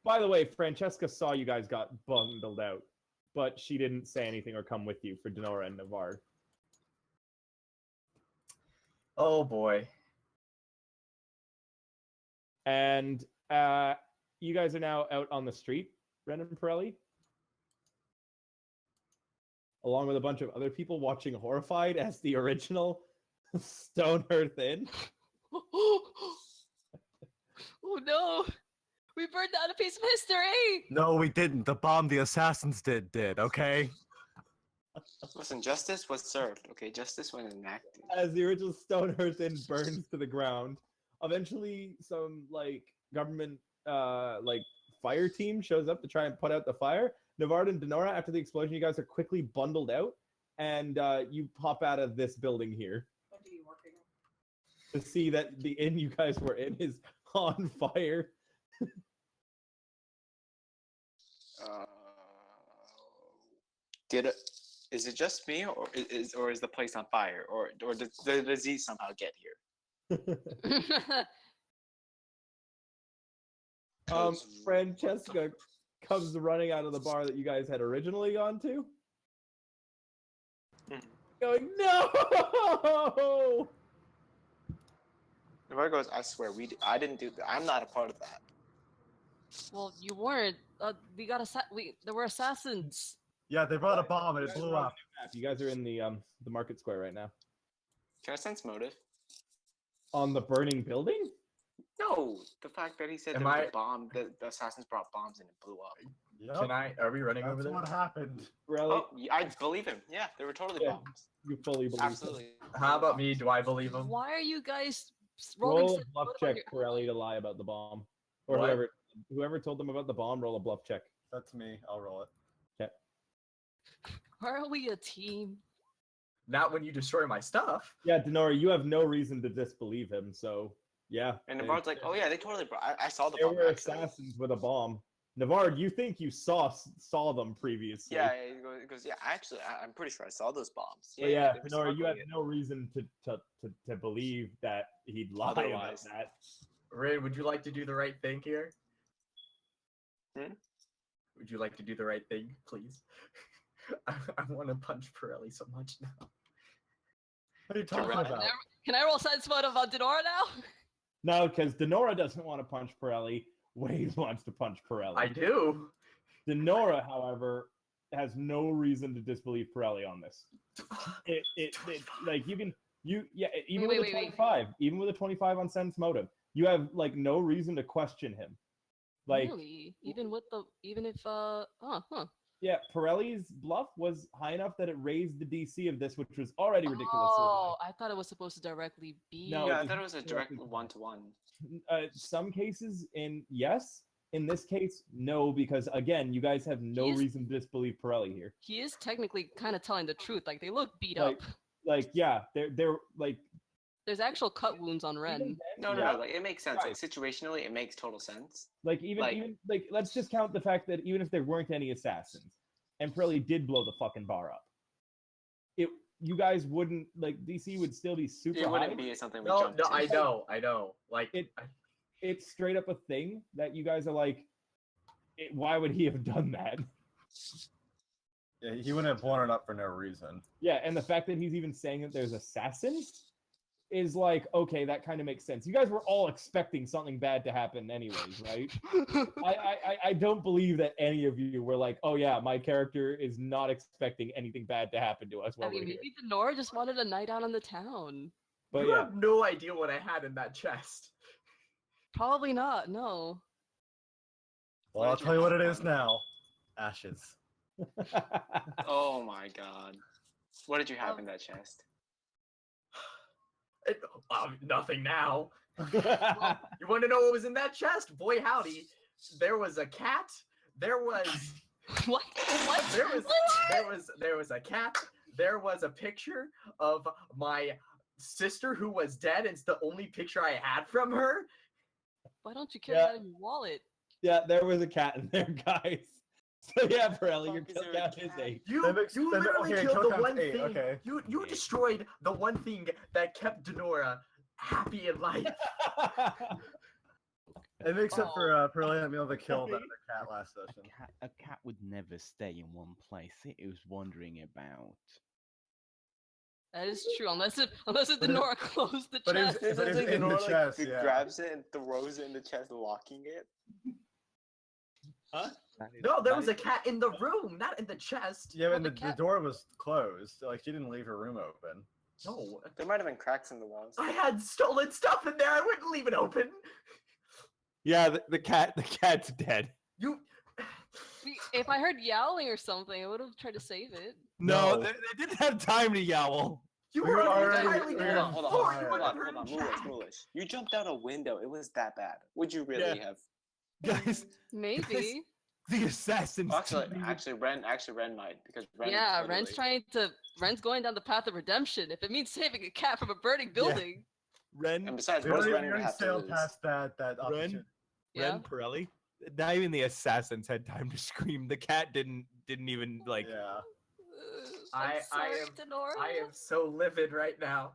By the way, Francesca saw you guys got bundled out, but she didn't say anything or come with you for Denora and Navarre. Oh boy. And you guys are now out on the street, Ren and Pirelli, along with a bunch of other people watching horrified as the original Stone Earth Inn. Oh no! We burned down a piece of history! No, we didn't. The bomb the assassins did, okay? Listen, justice was served, okay? Justice was enacted. As the original Stone Earth Inn burns to the ground, eventually some, like, government, like, fire team shows up to try and put out the fire. Navarre and Denora, after the explosion, you guys are quickly bundled out, and you pop out of this building here. What are you working To see that the inn you guys were in is on fire. Is it just me, or is the place on fire, or did the disease somehow get here? Francesca comes running out of the bar that you guys had originally gone to, going, "No!" Navarre goes, "I swear, I didn't do that. I'm not a part of that." Well, you weren't. There were assassins. Yeah, they brought a bomb and it blew up. You guys are in the market square right now. Can I sense motive? On the burning building? No, the fact that he said there was a bomb, the assassins brought bombs and it blew up. Yep. Are we running over there? That's what happened. Really? Oh, I believe him. Yeah, they were totally bombs. You fully believe Absolutely. How about me? Do I believe him? Why are you guys rolling? Roll a bluff check, Pirelli, to lie about the bomb. Or What? whoever told them about the bomb, roll a bluff check. That's me. I'll roll it. Okay. Why are we a team? Not when you destroy my stuff. Yeah, Denora, you have no reason to disbelieve him, so yeah. And Navarre's like, "Oh yeah, they totally brought. I saw the There bomb." were actually. assassins with a bomb. Navarre, you think you saw them previously? Yeah, he goes, "Yeah, actually, I'm pretty sure I saw those bombs." But yeah, they were Denora, you have smuggling it. no reason to believe that he'd lie about Otherwise. that. Ray, would you like to do the right thing here? Hmm? Would you like to do the right thing, please? I want to punch Pirelli so much now. What are you talking Right. about? Can I roll sense motive on Denora now? No, because Denora doesn't want to punch Pirelli. Wade wants to punch Pirelli. I do. Denora, however, has no reason to disbelieve Pirelli on this. Like even Wait, with a wait. 25, even with a 25 on sense motive, you have like no reason to question him. Like Really? Even if yeah, Pirelli's bluff was high enough that it raised the DC of this, which was already ridiculously Oh, I thought it was supposed to directly be. No, Yeah, I it's thought it was a direct directly- one-to-one. Some cases yes. In this case, no, because again, you guys have no He is- reason to disbelieve Pirelli here. He is technically kind of telling the truth. Like, they look beat Like, up. Like, yeah, they're like There's actual cut wounds on Ren. No, yeah. like it makes sense. Right. Like situationally, it makes total sense. Like even let's just count the fact that even if there weren't any assassins, and Pirelli did blow the fucking bar up, you guys wouldn't like DC would still be super It high. wouldn't be something we No, jumped no, to. I know. Like, It's straight up a thing that you guys are like, why would he have done that? Yeah, he wouldn't have blown it up for no reason. Yeah, and the fact that he's even saying that there's assassins is like, okay, that kind of makes sense. You guys were all expecting something bad to happen anyways, right? I don't believe that any of you were like, oh yeah, my character is not expecting anything bad to happen to us while I mean, we're here. maybe Denora just wanted a night out on the town. But you yeah, have no idea what I had in that chest. Probably not. No. Well, I'll tell you what it is now. Ashes. Oh my god. What did you have in that chest? Nothing now. You want to know what was in that chest? Boy, howdy. There was a cat. There was What? What? there was a cat. There was a picture of my sister who was dead. It's the only picture I had from her. Why don't you carry Yeah. that in your wallet? yeah, there was a cat in there, guys. So yeah, Pirelli, your Fuck, is kill there a count is cat? 8. You Then literally okay, killed kill the count's one 8, thing. okay. You destroyed the one thing that kept Denora happy in life. It makes up for Pearly not being able to kill the cat last session. A cat would never stay in one place. It was wandering about. That is true, unless it did not close the But it chest. was- It's but like in the Denora, chest, like, yeah. grabs it and throws it in the chest, locking it. Huh? No, there was a cat in the room, not in the chest. Yeah, Well, and the the cat- door was closed. Like she didn't leave her room open. No, There might have been cracks in the walls. I had stolen stuff in there. I wouldn't leave it open. Yeah, the cat's dead. You. If I heard yowling or something, I would have tried to save it. No, No. they didn't have time to yowl. You We were were on already- entirely we were different Hold on, floor. hold on, You hold wouldn't on, have hold on, heard Moolish, Jack. Moolish. You jumped out a window. It was that bad. Would you really have? Guys, Maybe. the assassins. Actually, Ren might because Ren. Yeah, literally- Ren's going down the path of redemption. If it means saving a cat from a burning building. Ren, And besides, We what does already, Ren we would already have to sailed lose? past that opportunity. Yeah. Ren Pirelli. Not even the assassins had time to scream. The cat didn't even like. Yeah. I'm I sorry, am- Denora. I am so livid right now.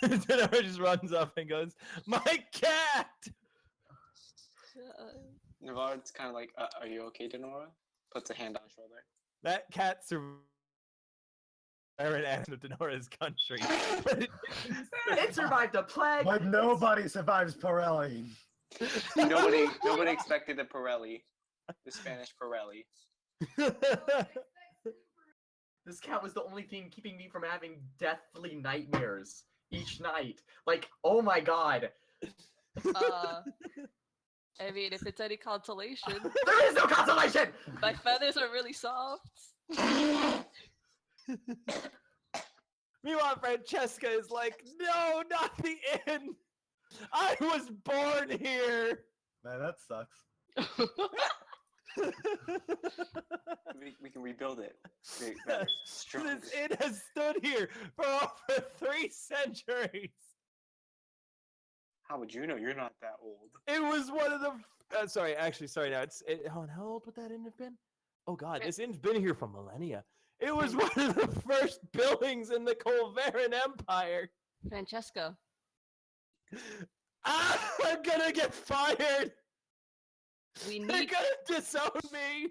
Denora just runs up and goes, "My cat!" Navard's kind of like, "Are you okay, Denora?" Puts a hand on his shoulder. That cat survived an act of Denora's country. But It survived a plague. But nobody survives Pirelli. Nobody expected the Pirelli, the Spanish Pirelli. This cat was the only thing keeping me from having deathly nightmares each night. Like, oh my god. I mean, if it's any consolation, There is no consolation! my feathers are really soft. Meanwhile, Francesca is like, "No, not the inn. I was born here." Man, that sucks. We can rebuild it. Stronger. This inn has stood here for over 3 centuries. How would you know? You're not that old. It was one of the. Sorry now. How old would that inn have been? Oh God, this inn's been here for millennia. It was one of the first buildings in the Kolveran Empire. Francesca, I'm gonna get fired. we They're need gonna disown me.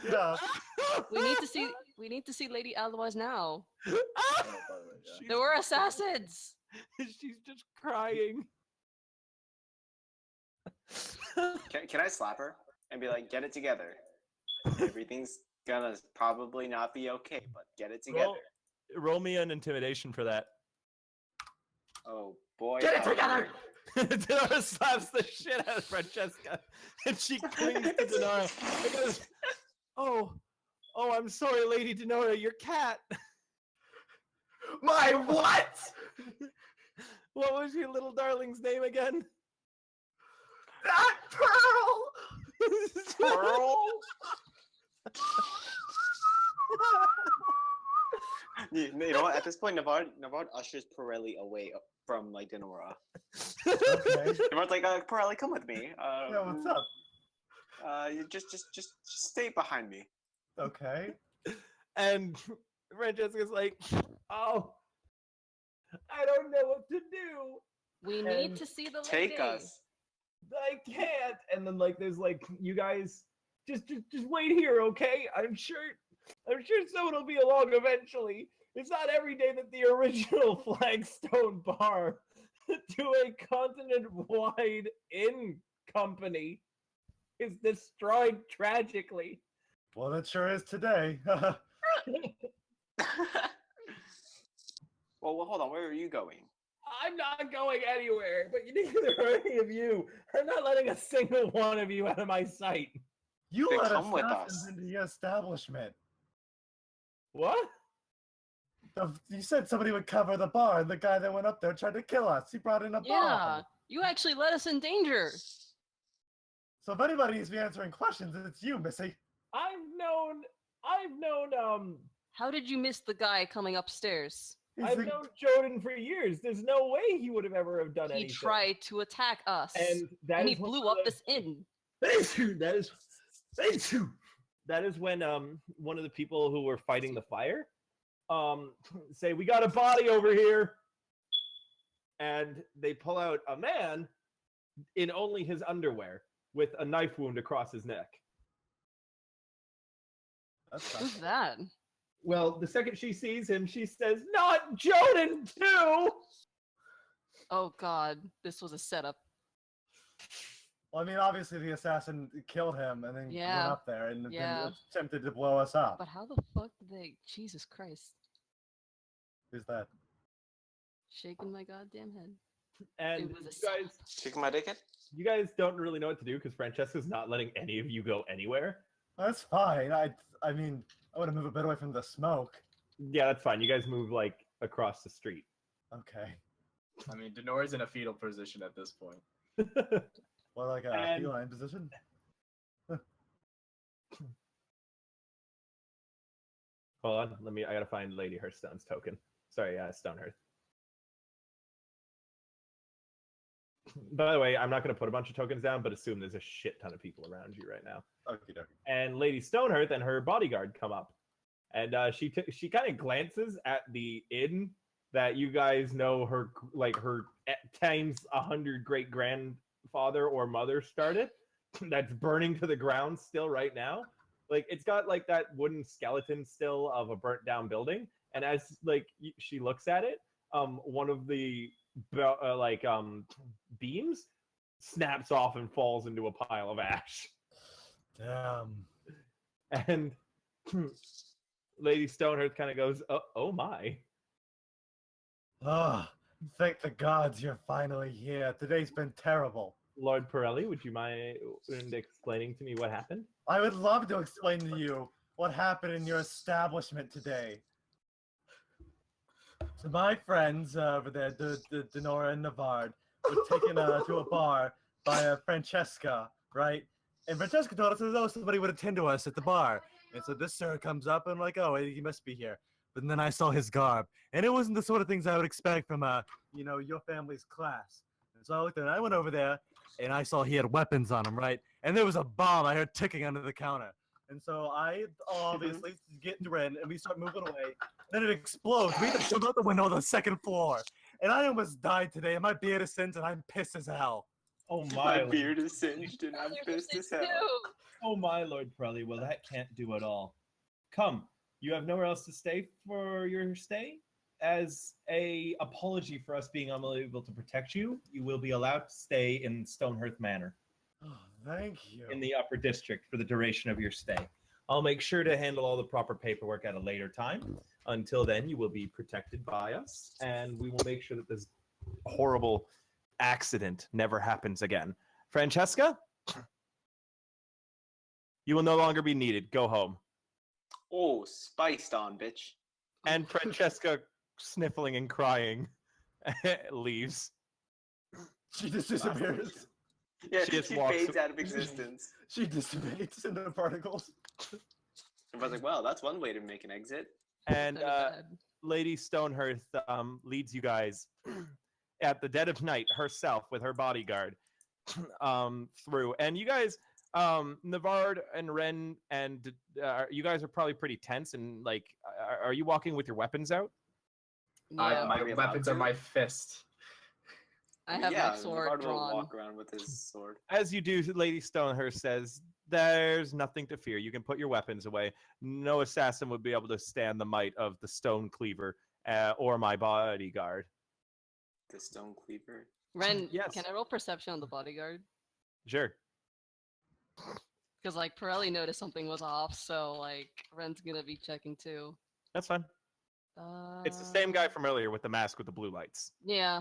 Yeah. we need to see Lady Alois now. Oh, by the way, yeah. She's- There were assassins. She's just crying. Can I slap her and be like, "Get it together. Everything's gonna probably not be okay, but get it together." Roll me an intimidation for that. Oh boy. Get it together! Denora slaps the shit out of Francesca, and she clings to Denora and goes, "Oh, I'm sorry, Lady Denora, your cat." My what? What was your little darling's name again? That pearl! Pearl? You know what? At this point, Navard ushers Pirelli away from like Denora. Okay. Navard's like, "Pirelli, come with me. Yeah, what's up? You just stay behind me." Okay. And Francesca's like, "Oh, I don't know what to do. We And need to see the lady. Take us. I can't." And then like there's like, "You guys just wait here, okay? I'm sure someone will be along eventually. It's not every day that the original flagstone bar to a continent-wide inn company is destroyed tragically." Well, it sure is today. Well, hold on. Where are you going? I'm not going anywhere, but neither are any of you. I'm not letting a single one of you out of my sight. You Then let come with assassins us. into the establishment. What? You said somebody would cover the bar, and the guy that went up there tried to kill us. He brought in a Yeah, bomb. you actually let us in danger. So if anybody needs to be answering questions, it's you, Missy. I've known How did you miss the guy coming upstairs? He's I've the- known Jordan for years. There's no way he would have ever have done He anything. tried to attack us, and that and he is one blew of up the- this inn. That is when one of the people who were fighting the fire say, "We got a body over here," and they pull out a man in only his underwear with a knife wound across his neck. That's Who's fine. that? Well, the second she sees him, she says, "Not Jonan too!" Oh god, this was a setup. Well, I mean, obviously the assassin killed him and then went Yeah. up there and Yeah. then attempted to blow us up. But how the fuck did they? Jesus Christ! Who's that? Shaking my goddamn head. And It was a you setup. guys, Shaking my dick in? you guys don't really know what to do because Francesca's not letting any of you go anywhere. That's fine. I mean, I want to move a bit away from the smoke. Yeah, that's fine. You guys move like across the street. Okay. I mean, Denora's in a fetal position at this point. Well, like a And- feline position. Hold on, I gotta find Lady Hearthstone's token. Sorry, Stonehearth. By the way, I'm not gonna put a bunch of tokens down, but assume there's a shit ton of people around you right now. Okie dokie. And Lady Stonehearth and her bodyguard come up, and she kind of glances at the inn that you guys know her times 100 great grandfather or mother started. That's burning to the ground still right now. Like it's got like that wooden skeleton still of a burnt down building, and as she looks at it, one of the beams snaps off and falls into a pile of ash. Damn. And Lady Stonehearth kind of goes, "Oh my." Ah, thank the gods you're finally here. Today's been terrible. Lord Pirelli, would you mind explaining to me what happened? I would love to explain to you what happened in your establishment today. So my friends over there, Denora and Navard, were taken to a bar by Francesca, right? And Francesca told us, oh, somebody would attend to us at the bar. And so this sir comes up, and I'm like, oh, he must be here. But then I saw his garb, and it wasn't the sort of things I would expect from, your family's class. And so I looked at it, and I went over there, and I saw he had weapons on him, right? And there was a bomb I heard ticking under the counter. And so I obviously get Ren, and we start moving away. Then it explodes. We either jump out the window on the second floor. And I almost died today, and my beard is singed, and I'm pissed as hell. Oh My beard is singed and I'm pissed as hell. Oh my, Lord Pirelli. Well, that can't do it all. Come, you have nowhere else to stay for your stay? As a apology for us being unable to protect you, you will be allowed to stay in Stonehearth Manor Oh, thank you. in the Upper District for the duration of your stay. I'll make sure to handle all the proper paperwork at a later time. Until then, you will be protected by us, and we will make sure that this horrible accident never happens again. Francesca, you will no longer be needed. Go home. Oh, spiced on, bitch. And Francesca, sniffling and crying, leaves. She just disappears. Yeah, She she just walks- fades out of existence. She dissipates into particles. Everyone's like, well, that's one way to make an exit. And Very bad. Lady Stonehearth leads you guys at the dead of night herself with her bodyguard through. And you guys, Navard and Ren, and you guys are probably pretty tense. And like, are you walking with your weapons out? Yeah, My Are we allowed weapons are to? my fist. I have yeah, my sword Navard will drawn. walk around with his sword. As you do, Lady Stonehurst says, "There's nothing to fear. You can put your weapons away. No assassin would be able to stand the might of the stone cleaver or my bodyguard." The stone cleaver. Ren, Yes. can I roll perception on the bodyguard? Sure. Because like Pirelli noticed something was off, so like Ren's gonna be checking too. That's fine. It's the same guy from earlier with the mask with the blue lights. Yeah.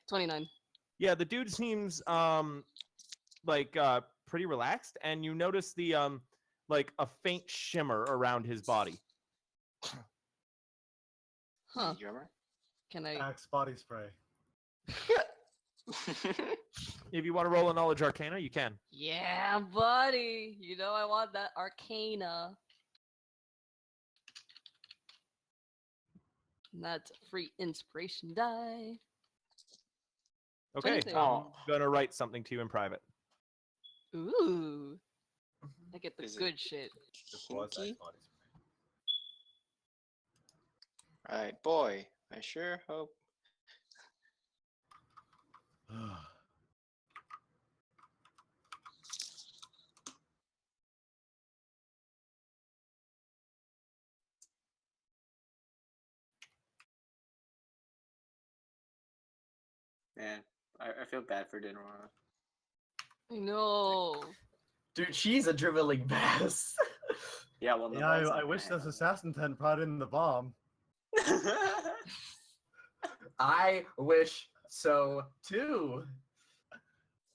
29. Yeah, the dude seems pretty relaxed, and you notice the like a faint shimmer around his body. Huh. You remember? Can I? Axe body spray. If you want to roll a knowledge arcana, you can. Yeah, buddy. You know I want that arcana. And that's a free inspiration die. Okay, 22. I'm gonna write something to you in private. Ooh. I get the Is it- good shit. This was Kinky? axe body Right, boy. I sure hope. spray. Man, I feel bad for Dinora. I know. Dude, she's a dribbling mess. Yeah, well, Yeah, I wish this assassin hadn't brought in the bomb. I wish so too.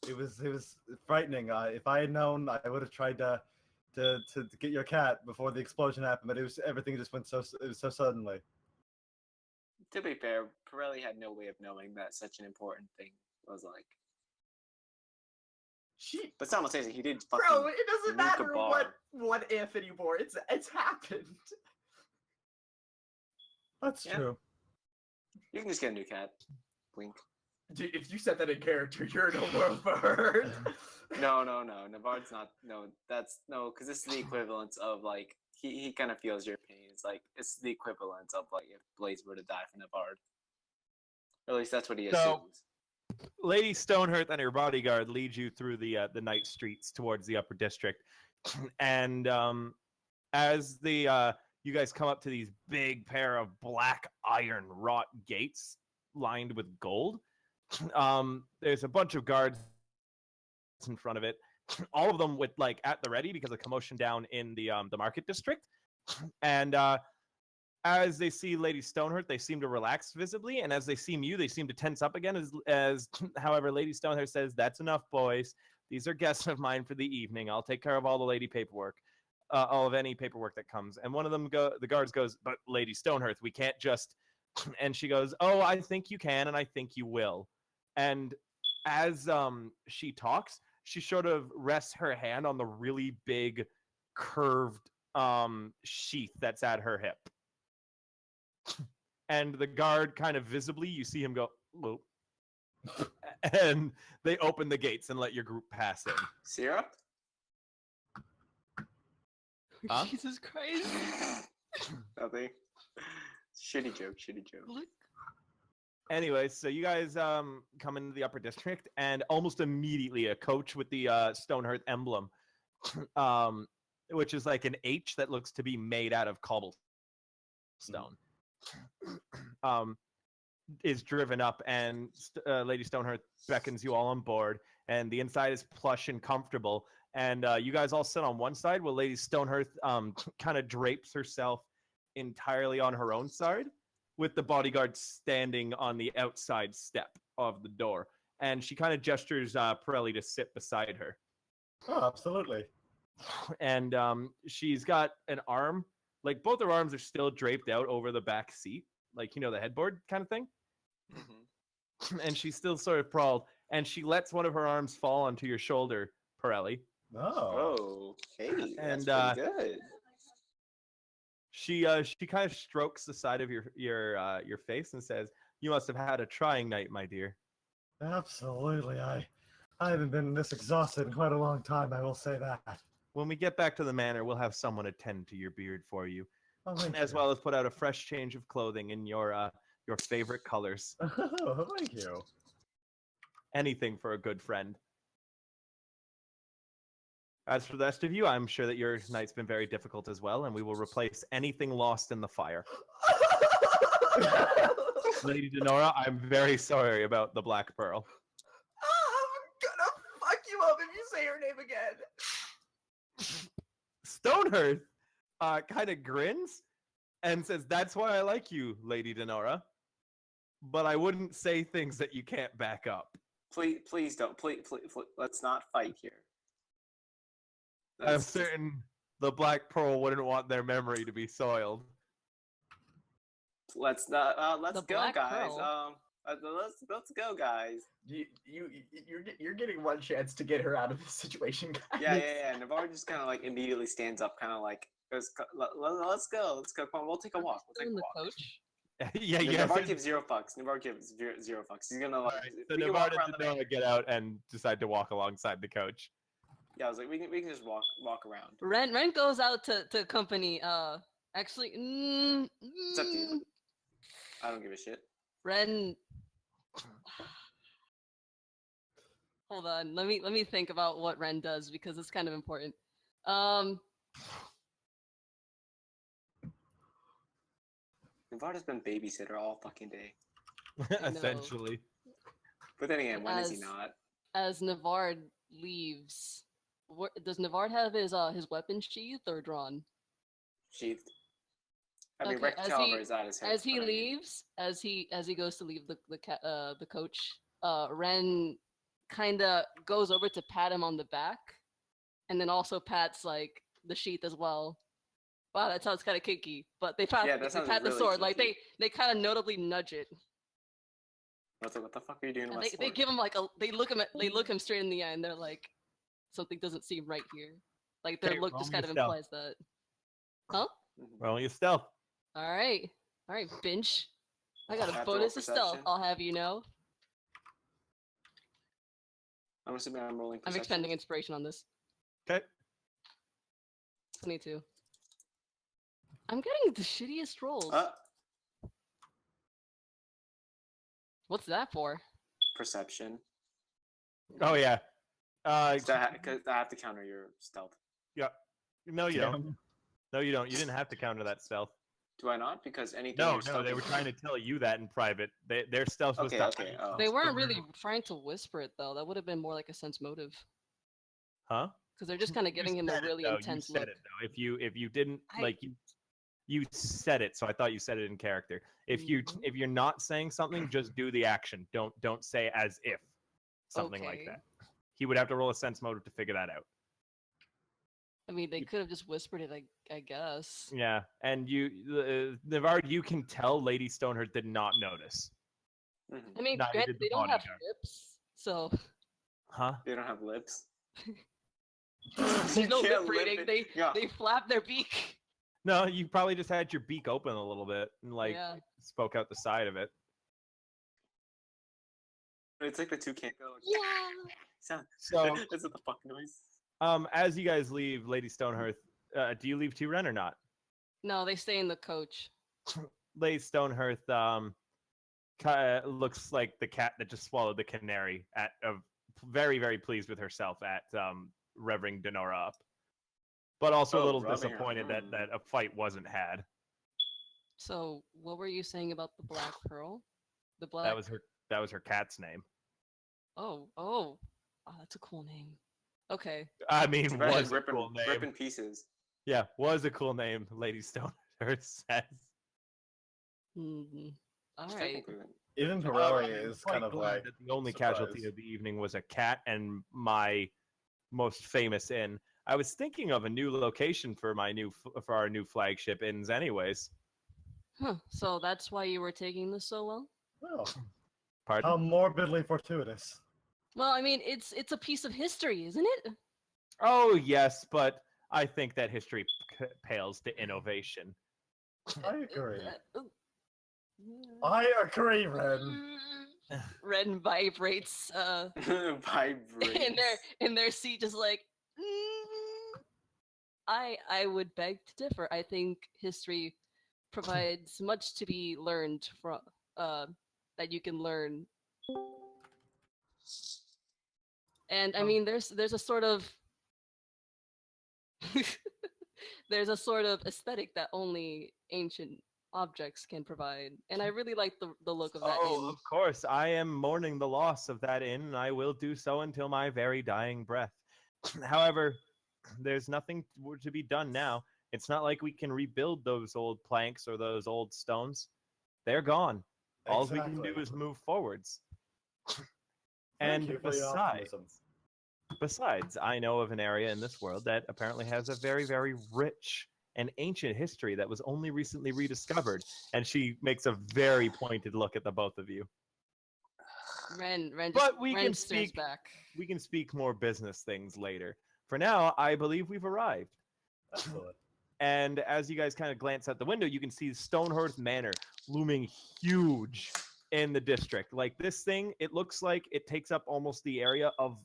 It was frightening. If I had known, I would have tried to get your cat before the explosion happened. But everything just went so suddenly. To be fair, Pirelli had no way of knowing that such an important thing was like. But simultaneously, he did fucking. Bro, it doesn't nuke a matter bar. what if anymore. It's happened. That's Yeah. true. You can just get a new cat. Blink. Dude, if you set that in character, you're in a world of hurt. No. Navard's not. No, that's no, because this is the equivalent of like he kind of feels your pain. It's like it's the equivalent of like if Blaze were to die for Navard. Or at least that's what he So- assumes. Lady Stonehearth and her bodyguard lead you through the night streets towards the upper district, and as the you guys come up to these big pair of black iron wrought gates lined with gold, there's a bunch of guards in front of it, all of them with like at the ready because of commotion down in the market district, and as they see Lady Stonehearth, they seem to relax visibly, and as they see you, they seem to tense up again. As however, Lady Stonehearth says, "That's enough, boys. These are guests of mine for the evening. I'll take care of all the lady paperwork, all of any paperwork that comes." And one of them, the guards goes, "But Lady Stonehearth, we can't just." And she goes, "Oh, I think you can, and I think you will." And as she talks, she sort of rests her hand on the really big, curved sheath that's at her hip. And the guard kind of visibly, you see him go, "Whoa." And they open the gates and let your group pass in. Syrup? Huh? Jesus Christ. Nothing. Shitty joke. Look. Anyway, so you guys come into the upper district, and almost immediately a coach with the Stonehearth emblem, which is like an H that looks to be made out of cobblestone, is driven up, and Lady Stonehearth beckons you all on board, and the inside is plush and comfortable, and you guys all sit on one side while Lady Stonehearth kind of drapes herself entirely on her own side, with the bodyguard standing on the outside step of the door, and she kind of gestures Pirelli to sit beside her. Oh, absolutely. And she's got an arm, like both her arms are still draped out over the back seat, like, you know, the headboard kind of thing. Mm-hmm. And she's still sort of sprawled, and she lets one of her arms fall onto your shoulder, Pirelli. Oh. Oh, hey, And, that's pretty good. She kind of strokes the side of your face and says, "You must have had a trying night, my dear." Absolutely. I haven't been this exhausted in quite a long time, I will say that. When we get back to the manor, we'll have someone attend to your beard for you, Oh, thank as you. well as put out a fresh change of clothing in your favorite colors. Oh, thank you. Anything for a good friend. As for the rest of you, I'm sure that your night's been very difficult as well, and we will replace anything lost in the fire. Lady Denora, I'm very sorry about the Black Pearl. I'm gonna fuck you up if you say her name again. Stonehearth kind of grins and says, "That's why I like you, Lady Denora. But I wouldn't say things that you can't back up." Please don't. Please, let's not fight here. I'm That's just- certain the Black Pearl wouldn't want their memory to be soiled. Let's not. Let's The go, Black guys. Pearl? Let's go, guys. You're getting one chance to get her out of this situation, guys. Yeah. Navarre just kind of like immediately stands up, kind of like goes, let's go. Come on, we'll take a walk. We'll take In a the walk. coach. Yeah, No, yeah. Navarre gives zero fucks. Zero fucks. He's gonna like. Alright, we so can Navarre walk around and the manor. Denora get out and decide to walk alongside the coach. Yeah, I was like, we can just walk around. Ren goes out to accompany. Actually, It's up to you. I don't give a shit. Ren. Hold on. Let me think about what Ren does because it's kind of important. Navarre's been babysitter all fucking day. know. Essentially. But then again, when is he As- not? As Navard leaves, does Navard have his weapon sheathed or drawn? Sheathed. I mean, Okay, Recaliber is at his hip. as he but I mean- leaves, as he goes to leave the coach, Ren kind of goes over to pat him on the back, and then also pats like the sheath as well. Wow, that sounds kind of kinky. But they pat Yeah, that they sounds pat the really sword, like kinky. they kind of notably nudge it, I was like, what the fuck are you doing and to my they sword? give him like they look him straight in the eye, and they're like, something doesn't seem right here. Like their Okay, look roll just me kind a of stealth. implies that. Huh? Mhm. Roll your stealth. All right, Binch. I got I a have to roll bonus to stealth. perception? I'll have you know. I'm assuming I'm rolling I'm perception. expending inspiration on this. Okay. 22. I'm getting the shittiest rolls. What's that for? Perception. Oh yeah. Because I have to counter your stealth. No, you don't. No, you don't. You didn't have to counter that stealth. Do I not? Because anything. No, you're no, they stealthing- were trying to tell you that in private. Their stealth was Okay, to okay. hide Oh. They weren't themselves. really trying to whisper it though. That would have been more like a sense motive. Huh? Because they're just kind of giving You him a said it, really though. intense You said look. it though. If you didn't I- like you said it, so I thought you said it in character. If Mhm. you're not saying something, just do the action. Don't say as if something like Okay. that. He would have to roll a sense motive to figure that out. I mean, they could have just whispered it, I guess. Yeah, and Navard, you can tell Lady Stoneheart did not notice. Mhm. I mean, Neither granted, did the they don't have bodyguard. lips, so Huh? They don't have lips. there's no Yeah, lip reading. it. Yeah. They flap their beak. No, you probably just had your beak open a little bit and like Yeah. spoke out the side of it. It's like the two can't go. Yeah. Sound. So, That's what the fuck noise. as you guys leave, Lady Stonehearth, do you leave too, Ren, or not? No, they stay in the coach. Lady Stonehearth looks like the cat that just swallowed the canary. Very, very pleased with herself at revving Denora up, but also a Oh, little rubbing her. disappointed that a fight wasn't had. So, what were you saying about the Black Pearl? The Black. That was her cat's name. Oh, that's a cool name. Okay. I mean, Too bad was she's a cool name. ripping pieces. Yeah, was a cool name. Lady Stonehearth says. All right. Technically, Even I'm Pirelli is quite kind of glad like that the only casualty surprised. of the evening was a cat and my most famous inn. I was thinking of a new location for our new flagship inns, anyways. Huh. So that's why you were taking this so well? Oh, Pardon? how morbidly fortuitous. Well, I mean, it's a piece of history, isn't it? Oh yes, but I think that history pales to innovation. I agree. Uh, I agree, Ren. Ren vibrates vibrates. in their seat, just like I would beg to differ. I think history provides much to be learned from that you can learn. And I mean, there's a sort of there's a sort of aesthetic that only ancient objects can provide, and I really like the look of that Oh, inn. of course, I am mourning the loss of that inn, and I will do so until my very dying breath. However, there's nothing to be done now. It's not like we can rebuild those old planks or those old stones. They're gone. All we can do Exactly. is move forwards. Thank And you for your optimism. besides, I know of an area in this world that apparently has a very, very rich and ancient history that was only recently rediscovered. And she makes a very pointed look at the both of you. Ren But we Ren can stares speak. back. We can speak more business things later. For now, I believe we've arrived. Excellent. And as you guys kind of glance out the window, you can see Stonehearth Manor looming huge in the district. Like this thing, it looks like it takes up almost the area of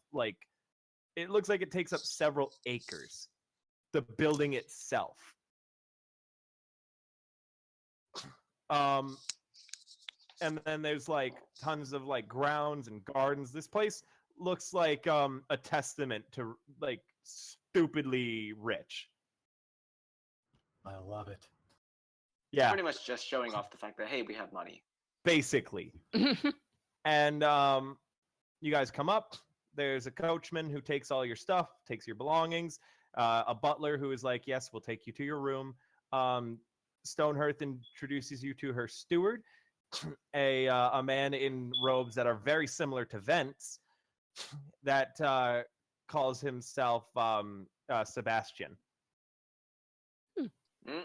it looks like it takes up several acres. The building itself. And then there's like tons of like grounds and gardens. This place looks like a testament to like stupidly rich. I love it. Yeah, Pretty much just showing off the fact that hey, we have money. basically. And you guys come up. There's a coachman who takes all your stuff, takes your belongings. A butler who is like, yes, we'll take you to your room. Stonehearth introduces you to her steward, a man in robes that are very similar to Vent's, that calls himself Sebastian. Mm.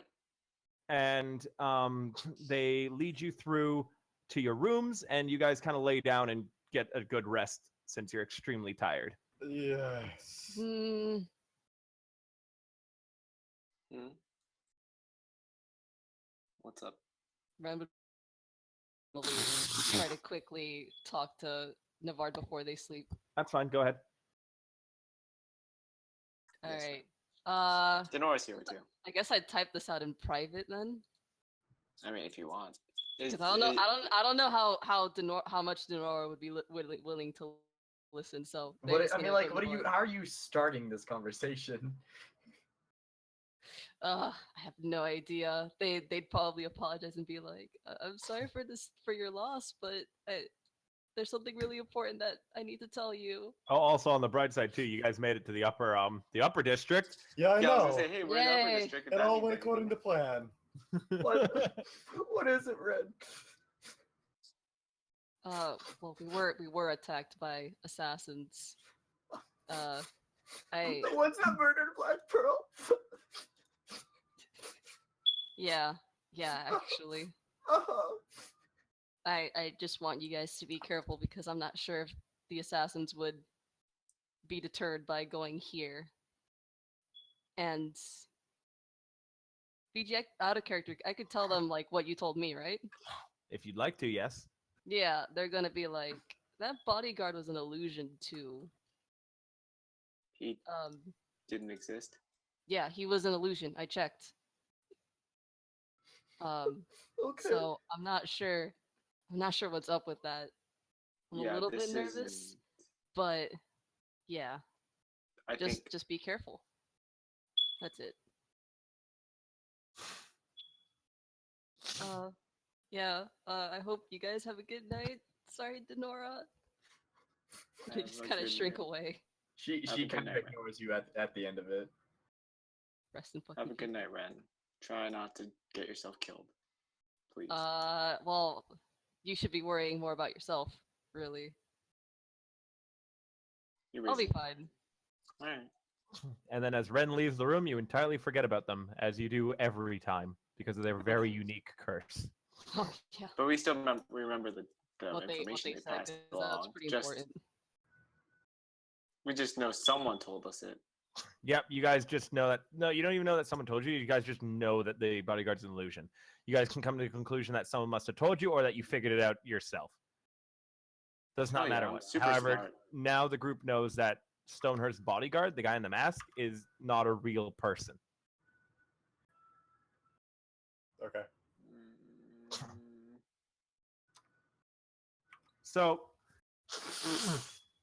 And they lead you through to your rooms, and you guys kind of lay down and get a good rest since you're extremely tired. Yes. Hmm. Mm. What's up? Ren would try to quickly talk to Navard before they sleep. That's fine. Go ahead. All Yes, right. Denora's here too. I guess I'd type this out in private then, I mean, if you want. because I don't know. I don't know how much Denora would be willing to listen. So they're just gonna Like, ignore it. how are you starting this conversation? I have no idea. They'd probably apologize and be like, "I'm sorry for your loss, but there's something really important that I need to tell you." Oh, also on the bright side too, you guys made it to the upper district. Yeah, I Yeah, I was know. gonna say, hey, we're in the upper Yay. district. if It that all means went anything. according to plan. What is it, Red? Well, we were attacked by assassins. I The ones that murdered Black Pearl? yeah, actually. Uh-huh. I just want you guys to be careful because I'm not sure if the assassins would be deterred by going here. And VG, out of character, I could tell them like what you told me, right? If you'd like to, yes. Yeah, they're gonna be like, that bodyguard was an illusion too. He Um, didn't exist. yeah, he was an illusion. I checked. Okay. So I'm not sure. I'm not sure what's up with that. I'm a little bit this nervous, isn't- but yeah, I think just be careful. That's it. Yeah. I hope you guys have a good night. Sorry, Denora. They just have a kind of good shrink night. away. She Have a good kind of night, Ren. ignores you at the end of it. Rest in fucking Have a good peace. night, Ren. Try not to get yourself killed, please. Well, you should be worrying more about yourself, really. You're I'll be busy. fine. All right. And then as Ren leaves the room, you entirely forget about them, as you do every time, because of their very unique curse. Oh, yeah. But we still remember the What they information they said, passed 'cause along. that's pretty Just important. we just know someone told us it. Yep, you guys just know that. No, you don't even know that someone told you. You guys just know that the bodyguard's an illusion. You guys can come to the conclusion that someone must have told you or that you figured it out yourself. Does not Oh, yeah, matter I'm what. super However, smart. now the group knows that Stonehurst's bodyguard, the guy in the mask, is not a real person. Okay. Mm, So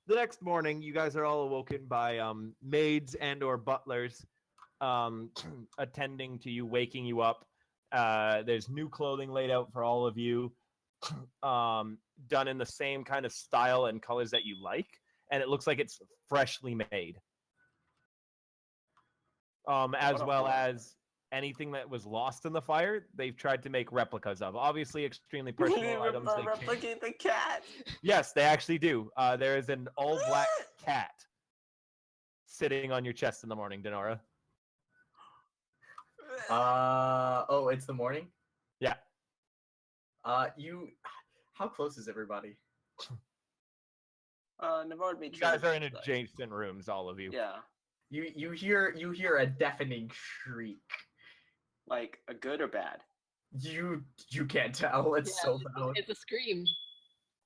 the next morning, you guys are all awoken by maids and or butlers attending to you, waking you up. There's new clothing laid out for all of you, done in the same kind of style and colors that you like, and it looks like it's freshly made. As well as anything that was lost in the fire, they've tried to make replicas of. Obviously, extremely personal items. They can't- replicate the cat. Yes, they actually do. There is an all-black cat sitting on your chest in the morning, Denora. Oh, it's the morning? Yeah. How close is everybody? Navard made You guys sure are in that- adjacent rooms, all of you. Yeah, You hear a deafening shriek. like a good or bad. You can't tell. It's Yeah, so loud. It's a scream.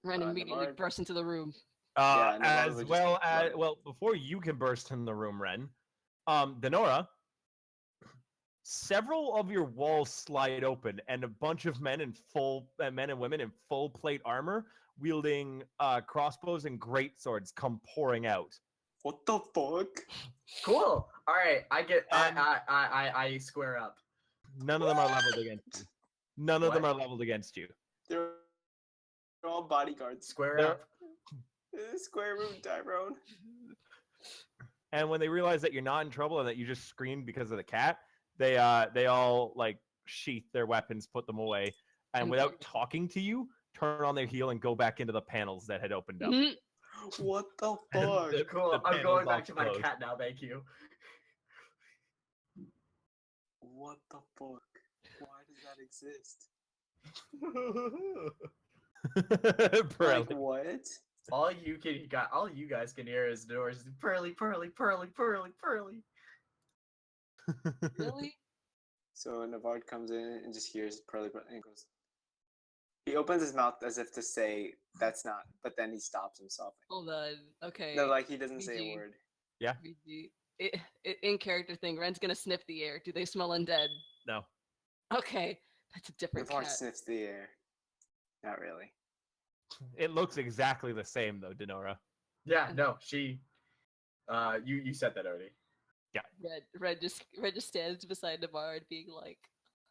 Ren immediately Navard- burst into the room. Yeah, Navard As would just well as run. well, before you can burst in the room, Ren, Denora, several of your walls slide open, and a bunch of men and women in full plate armor, wielding crossbows and great swords, come pouring out. What the fuck? Cool. All right, And- I square up. None of them are leveled against you. None of them What? are leveled against you. They're all bodyguards. Square They're- up. Square root, Tyrone. And when they realize that you're not in trouble and that you just screamed because of the cat, they all like sheath their weapons, put them away, and And without talking to you, turn on their heel and go back into the panels that had opened up. Mhm. What the And fuck? the- Cool. the I'm panels going all back to my closed. cat now. Thank you. What the fuck? Why does that exist? Pearly. Like what? All you guys can hear is doors. Pearly, pearly, pearly, pearly, pearly. Really? So Navard comes in and just hears Pearly and goes. He opens his mouth as if to say that's not, but then he stops himself. Hold on. Okay. No, like he doesn't say a VG. word. VG. In character thing, Ren's gonna sniff the air. Do they smell undead? No. Okay, that's a different Navard cat. sniffs the air. Not really. It looks exactly the same though, Denora. Yeah, no, she. You said that already. Red just stands beside Navarre, being like,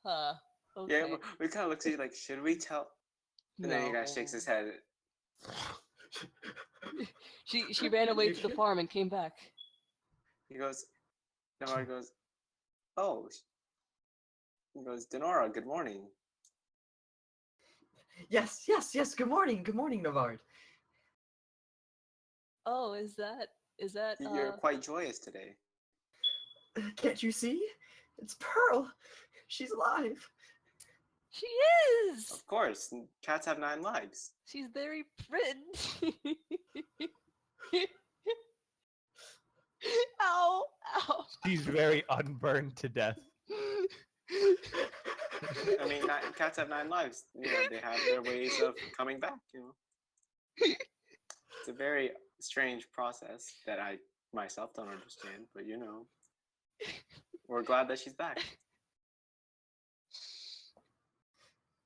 "Huh, okay." Yeah, but we kind of looks at you like, should we tell? And then he kind of shakes his head. She ran away to the farm and came back. He goes, Navard goes, oh. He goes, Denora, good morning. Yes, yes, yes. Good morning, Navard. Oh, is that You're quite joyous today. Can't you see? It's Pearl. She's alive. She is. Of course, cats have 9 lives. She's very pretty. Ow! Ow! She's very unburned to death. I mean, cats have 9 lives. You know, they have their ways of coming back. You know, it's a very strange process that I myself don't understand. But you know, we're glad that she's back.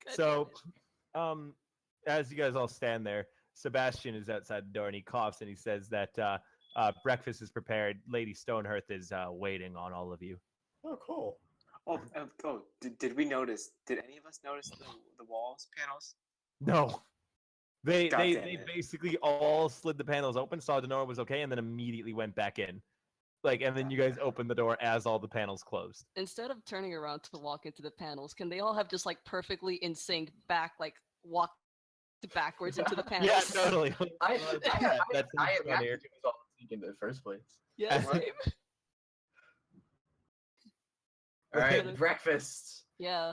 So, as you guys all stand there, Sebastian is outside the door and he coughs and he says that breakfast is prepared. Lady Stonehearth is waiting on all of you. Oh, cool. Did we notice? Did any of us notice the walls panels? No. They God damn they it. basically all slid the panels open, saw Denora was okay, and then immediately went back in. And then you guys opened the door as all the panels closed. Instead of turning around to walk into the panels, can they all have just like perfectly in sync walk backwards into the panels? Yeah, totally. I That's imagine funny. it was all in the first place. Yeah, What? same. All right, Could've- breakfast. Yeah.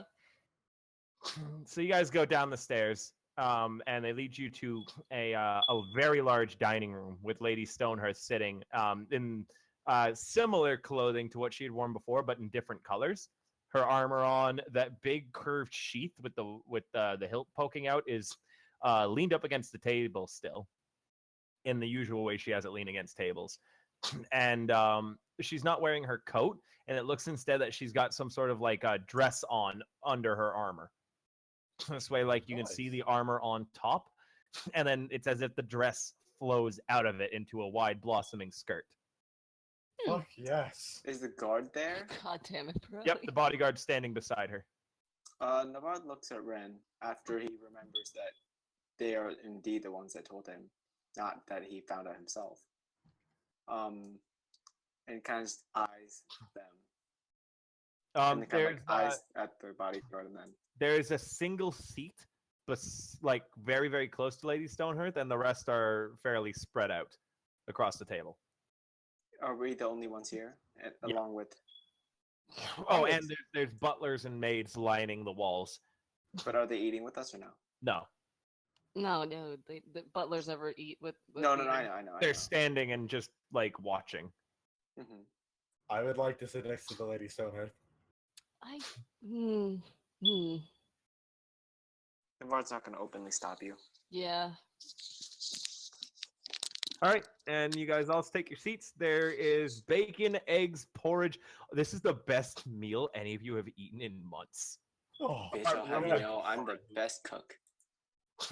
So you guys go down the stairs, and they lead you to a very large dining room with Lady Stonehearth sitting in similar clothing to what she had worn before, but in different colors. Her armor on, that big curved sheath with the hilt poking out is leaned up against the table still, in the usual way she has it lean against tables. And she's not wearing her coat, and it looks instead that she's got some sort of like a dress on under her armor. This way, like you can see the armor on top, and then it's as if the dress flows out of it into a wide blossoming skirt. Fuck yes. Is the guard there? God damn it, bro. Yep, the bodyguard's standing beside her. Navard looks at Ren after he remembers that they are indeed the ones that told him, not that he found out himself. And kind of just eyes them. And kind of There's eyes at the bodyguard, and then there is a single seat, like very very close to Lady Stonehearth, and the rest are fairly spread out across the table. are we the only ones here, Yeah. along with? Oh, and there's butlers and maids lining the walls. But are they eating with us or no? No, No, the butlers never eat with No, the- I know. they're standing and just like watching. Mm-hmm. I would like to sit next to the Lady Stonehearth. Navard's not going to openly stop you. Yeah. All right, and you guys all take your seats. There is bacon, eggs, porridge. This is the best meal any of you have eaten in months. Oh, Bitch, I'll have you know, I'm the best cook.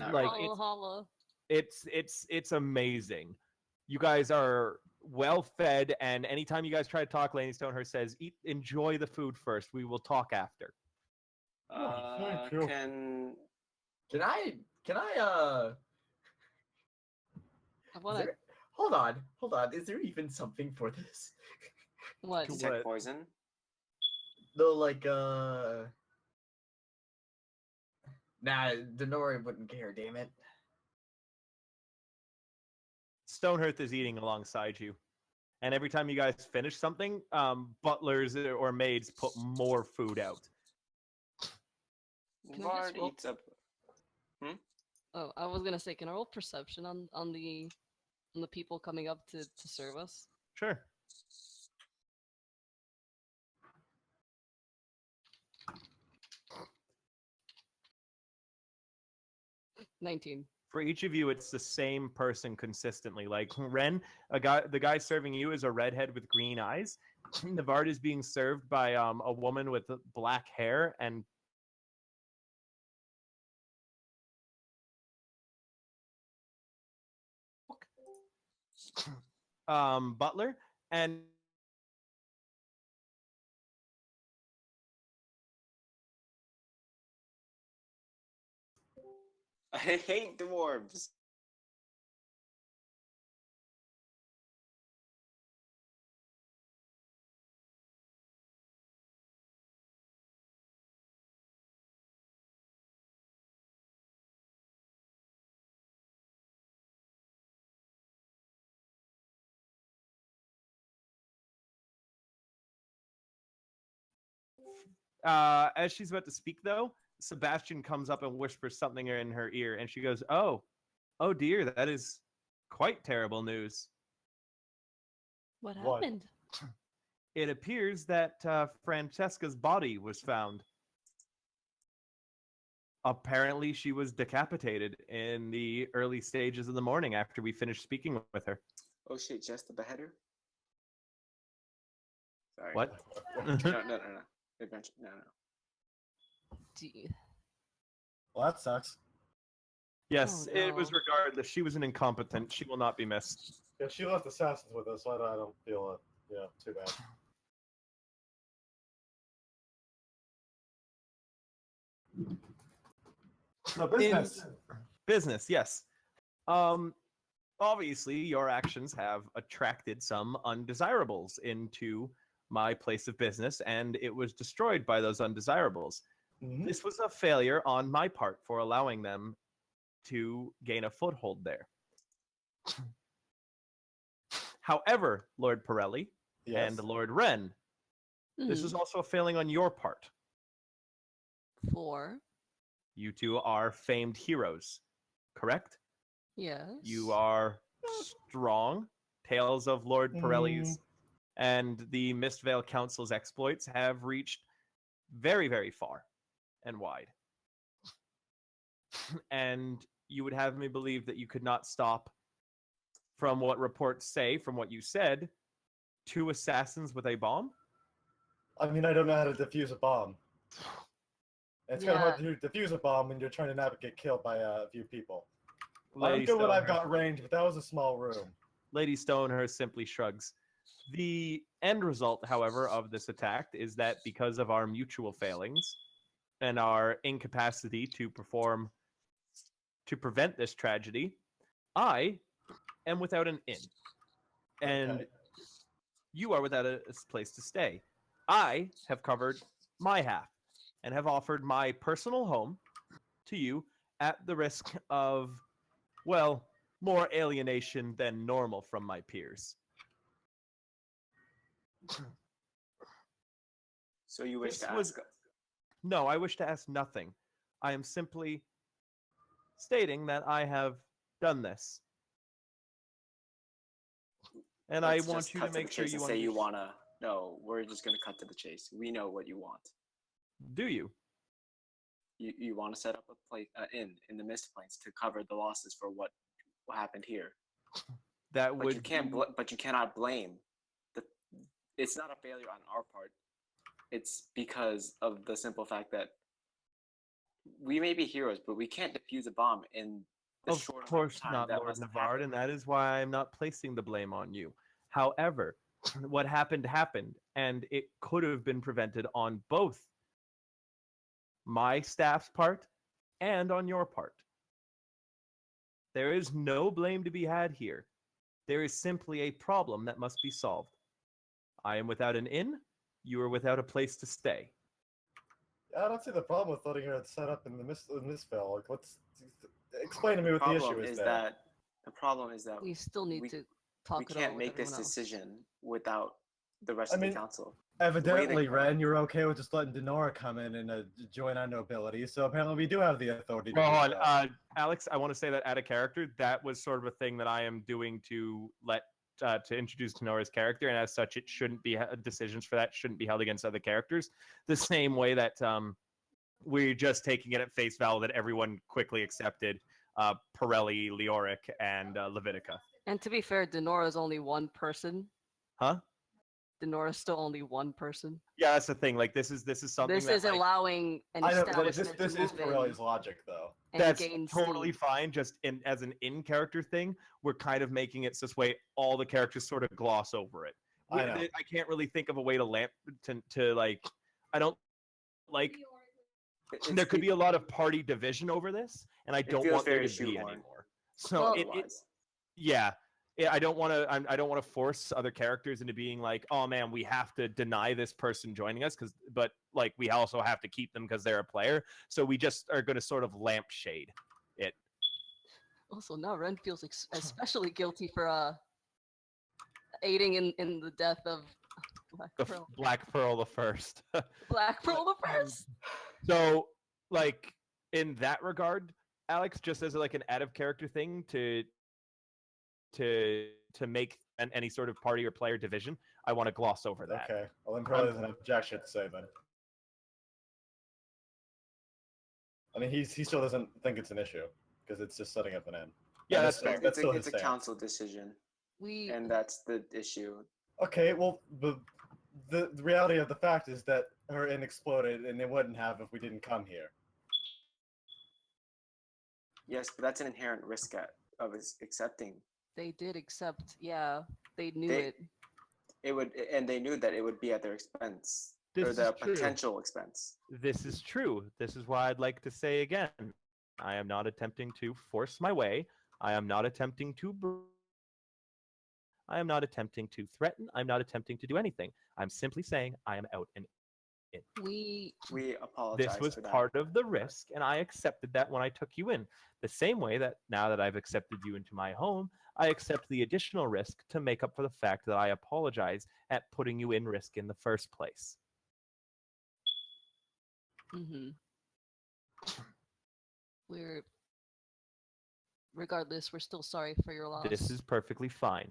Not Like, really. Holla, holla. It's amazing. You guys are well fed, and anytime you guys try to talk, Lady Stonehearth says, enjoy the food first. We will talk after. thank you. Can I I wanna Hold on. Is there even something for this? what? Detect What? poison. No, like nah, Denori wouldn't care. Damn it. Stonehearth is eating alongside you. And every time you guys finish something, butlers or maids put more food out. Can I just Navard roll- eats up. Oh, I was gonna say, can I roll perception on the people coming up to serve us? Sure. $19. For each of you, it's the same person consistently. Like Ren, the guy serving you is a redhead with green eyes. Navard is being served by a woman with black hair and butler, and I hate dwarves. as she's about to speak, though, Sebastian comes up and whispers something in her ear, and she goes, oh dear, that is quite terrible news. What What? happened? It appears that Francesca's body was found. Apparently, she was decapitated in the early stages of the morning after we finished speaking with her. Oh shit, just the beheader? Sorry. What? No. Adventure. No. D- Well, that sucks. Yes, Oh, it was no. regardless. She was an incompetent. She will not be missed. Yeah, she left assassins with us, so I don't feel too bad. So business. Business, yes. Obviously, your actions have attracted some undesirables into my place of business, and it was destroyed by those undesirables. Mhm. This was a failure on my part for allowing them to gain a foothold there. However, Lord Pirelli Yes. and Lord Wren, this is also a failing on your part. 4. You two are famed heroes, correct? Yes. You are strong. Tales of Lord Pirelli's and the Mistvale Council's exploits have reached very, very far and wide. And you would have me believe that you could not stop, from what reports say, from what you said, 2 assassins with a bomb? I mean, I don't know how to defuse a bomb. And it's kind of Yeah. hard to defuse a bomb when you're trying to not get killed by a few people. I'm Lady good when I've Stonehurst- got range, but that was a small room. Lady Stonehurst simply shrugs. The end result, however, of this attack is that because of our mutual failings and our incapacity to prevent this tragedy, I am without an inn. And Okay. you are without a place to stay. I have covered my half and have offered my personal home to you at the risk of, well, more alienation than normal from my peers. So you wish This to was- ask? No, I wish to ask nothing. I am simply stating that I have done this. And I Let's want just you cut to make the sure chase you and say you understand. wanna. No, we're just gonna cut to the chase. We know what you want. Do you? You want to set up a place, inn in the Mist Plains to cover the losses for what happened here. That But would you can't. But you cannot blame. The. It's not a failure on our part. It's because of the simple fact that we may be heroes, but we can't defuse a bomb in the Of short amount course time not, that Lord must have Navard, happened. and that is why I'm not placing the blame on you. However, what happened, and it could have been prevented on both my staff's part and on your part. There is no blame to be had here. There is simply a problem that must be solved. I am without an inn. You are without a place to stay. I don't see the problem with letting her set up in this film. Like, explain to me what the issue is there. The problem is that We still need we- to we talk it over can't with make this everyone else. decision without the rest I of mean, the council. Evidently, Ren, you're okay with just letting Denora come in and join our nobility. So apparently, we do have the authority. To Well, do hold so. on, Alex. I want to say that out of character, that was sort of a thing that I am doing to introduce Tenora's character, and as such, it shouldn't be decisions for that shouldn't be held against other characters. The same way that we're just taking it at face value that everyone quickly accepted Pirelli, Leoric, and Levitica. And to be fair, Denora is only one person. Huh? Denora's still only one person. Yeah, that's the thing. Like this is something This that, is allowing an I know, but establishment this to is move in Pirelli's logic, though. and that's gain totally steam. fine. Just as an in-character thing, we're kind of making it this way. All the characters sort of gloss over it. I know. I can't really think of a way to like. I don't like. There could be a lot of party division over this, and I don't feels want there very to be shoehorned. anymore. So Well, yeah. I don't want to force other characters into being like, oh man, we have to deny this person joining us but like we also have to keep them because they're a player. So we just are going to sort of lampshade it. Also, now Ren feels especially guilty for aiding in the death of Black Pearl. Black Pearl the First. Black Pearl the First. So like in that regard, Alex, just as like an out of character thing to make any sort of party or player division, I want to gloss over that. Okay. Well, then probably doesn't have jack shit to say then. I mean, he still doesn't think it's an issue because it's just setting up an end. Yeah, And that's fair. That's still his It's a stance. council decision, We and that's the issue. Okay, well, the reality of the fact is that her inn exploded, and it wouldn't have if we didn't come here. Yes, but that's an inherent risk of accepting. they did accept. Yeah, they knew They- it. It would, and they knew that it would be at their expense This or is the true. potential expense. This is true. This is why I'd like to say again, I am not attempting to force my way. I am not attempting to I am not attempting to threaten. I'm not attempting to do anything. I'm simply saying I am out and in. We We apologize. This was for that. part of the risk, and I accepted that when I took you in. The same way that now that I've accepted you into my home, I accept the additional risk to make up for the fact that I apologize at putting you in risk in the first place. Mm-hmm. We're regardless, we're still sorry for your loss. This is perfectly fine.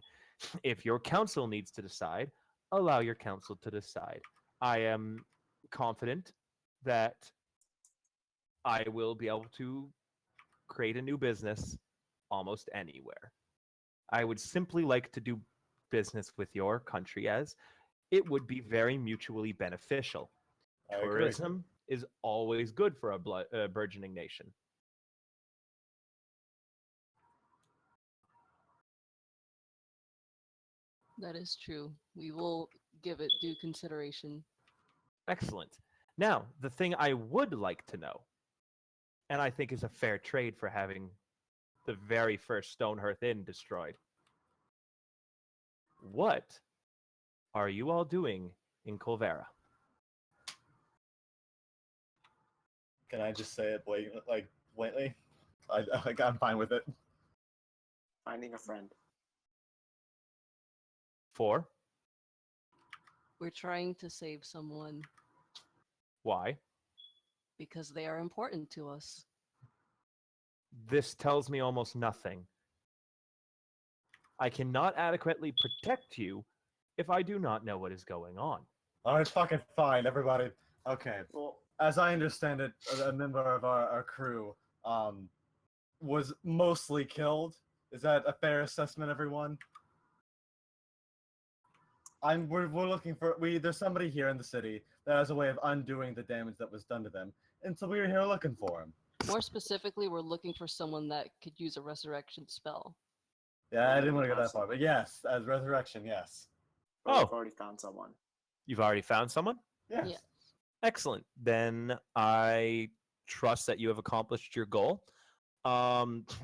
If your council needs to decide, allow your council to decide. I am confident that I will be able to create a new business almost anywhere. I would simply like to do business with your country as it would be very mutually beneficial. I agree. Tourism is always good for a burgeoning nation. That is true. We will give it due consideration. Excellent. Now, the thing I would like to know, and I think is a fair trade for having the very first Stonehearth Inn destroyed. What are you all doing in Kolvera? Can I just say it blatantly? I'm fine with it. Finding a friend. For? We're trying to save someone Why? because they are important to us. This tells me almost nothing. I cannot adequately protect you if I do not know what is going on. Alright, fucking fine, everybody. Okay. Well, As I understand it, a member of our crew was mostly killed. Is that a fair assessment, everyone? We're looking for there's somebody here in the city that has a way of undoing the damage that was done to them, and so we were here looking for him. More specifically, we're looking for someone that could use a resurrection spell. Yeah, I didn't want to go that far, but yes, as resurrection, yes. but we've Oh. already found someone. You've already found someone? Yes. Yeah. Excellent. Then I trust that you have accomplished your goal.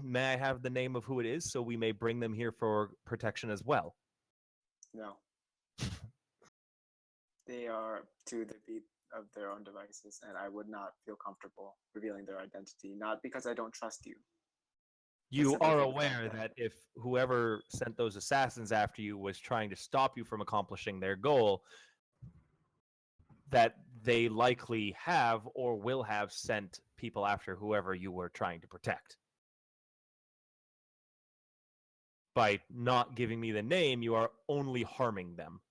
May I have the name of who it is so we may bring them here for protection as well? No. They are to the beat of their own devices, and I would not feel comfortable revealing their identity. Not because I don't trust you. You simply are for the fact aware that if whoever sent those assassins after you was trying to stop you from accomplishing their goal, that they likely have or will have sent people after whoever you were trying to protect. By not giving me the name, you are only harming them.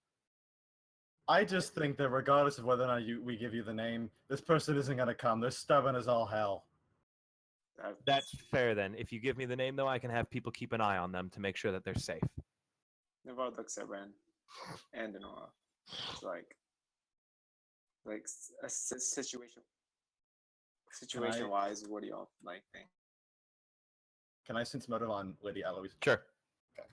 I just think that regardless of whether or not we give you the name, this person isn't going to come. They're stubborn as all hell. That's fair then. If you give me the name, though, I can have people keep an eye on them to make sure that they're safe. Navarre looks at Ren and Denora. It's like a situation wise, what do y'all like think? Can I sense motive on Lady Eloise? Sure. Okay.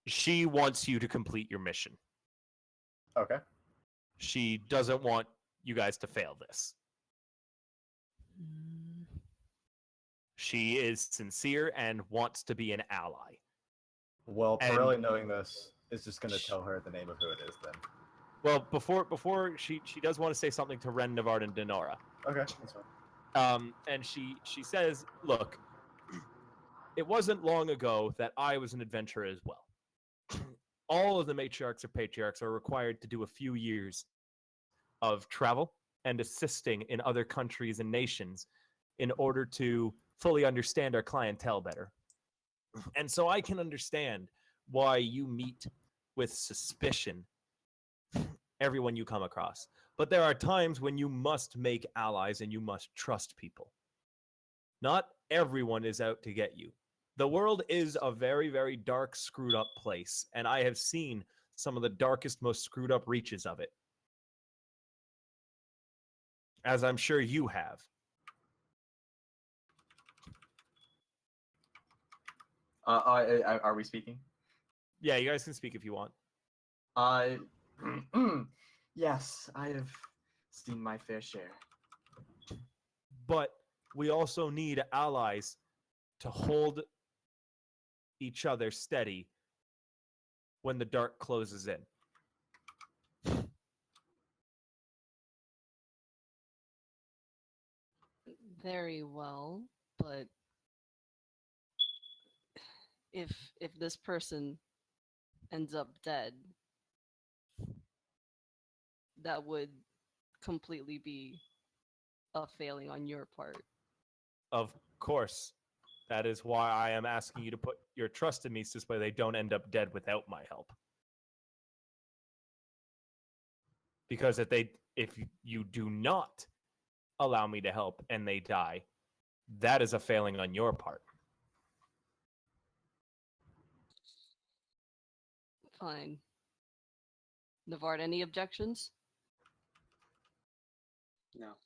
She wants you to complete your mission. Okay. She doesn't want you guys to fail this. She is sincere and wants to be an ally. Well, And- Pirelli knowing this is just going to tell her the name of who it is then. Well, before she does want to say something to Ren, Navarre, and Denora. Okay, that's fine. And she says, look, it wasn't long ago that I was an adventurer as well. All of the matriarchs or patriarchs are required to do a few years of travel and assisting in other countries and nations in order to fully understand our clientele better. And so I can understand why you meet with suspicion everyone you come across. But there are times when you must make allies and you must trust people. Not everyone is out to get you. The world is a very, very dark, screwed up place, and I have seen some of the darkest, most screwed up reaches of it. As I'm sure you have. Are we speaking? Yeah, you guys can speak if you want. Yes, I have seen my fair share. But we also need allies to hold each other steady when the dark closes in. Very well, but if this person ends up dead, that would completely be a failing on your part. Of course. That is why I am asking you to put your trust in me so this way they don't end up dead without my help. Because if you do not allow me to help and they die, that is a failing on your part. Fine. Navarre, any objections? No.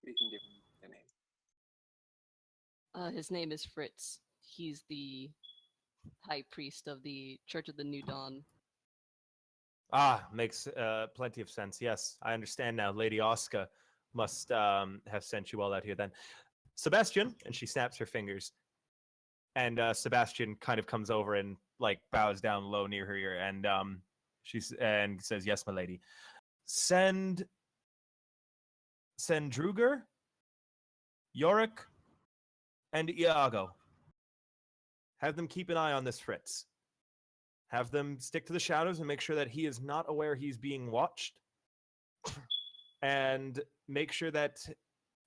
We can give him the name. His name is Fritz. He's the high priest of the Church of the New Dawn. Ah, makes plenty of sense. Yes, I understand now. Lady Oscar must have sent you all out here then. Sebastian, and she snaps her fingers. And Sebastian kind of comes over and like bows down low near her ear, and and says, "Yes, my lady. Send Druger, Yorick, and Iago. Have them keep an eye on this Fritz. Have them stick to the shadows and make sure that he is not aware he's being watched. And make sure that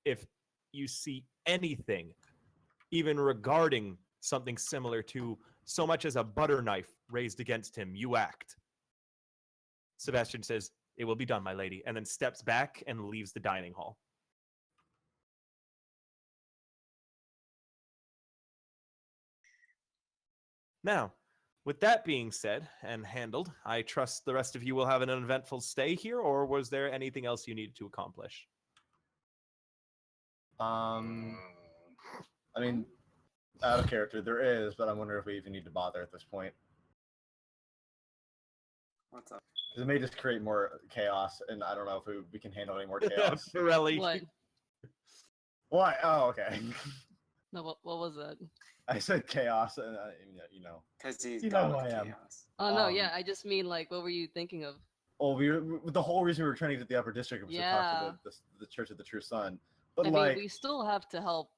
if you see anything, even regarding something similar to so much as a butter knife raised against him, you act." Sebastian says, "It will be done, my lady," and then steps back and leaves the dining hall. Now, with that being said and handled, I trust the rest of you will have an uneventful stay here, or was there anything else you needed to accomplish? I mean, out of character, there is, but I wonder if we even need to bother at this point. What's up? Because it may just create more chaos, and I don't know if we can handle any more chaos. Pirelli. What? What? Oh, okay. No, what was that? I said chaos, and you know. Because he's You know god who of I am. chaos. Oh no, yeah, I just mean like, what were you thinking of? Well, the whole reason we were trying to get to the upper district was to talk Yeah. to the Church of the True Sun. But I like, mean, we still have to help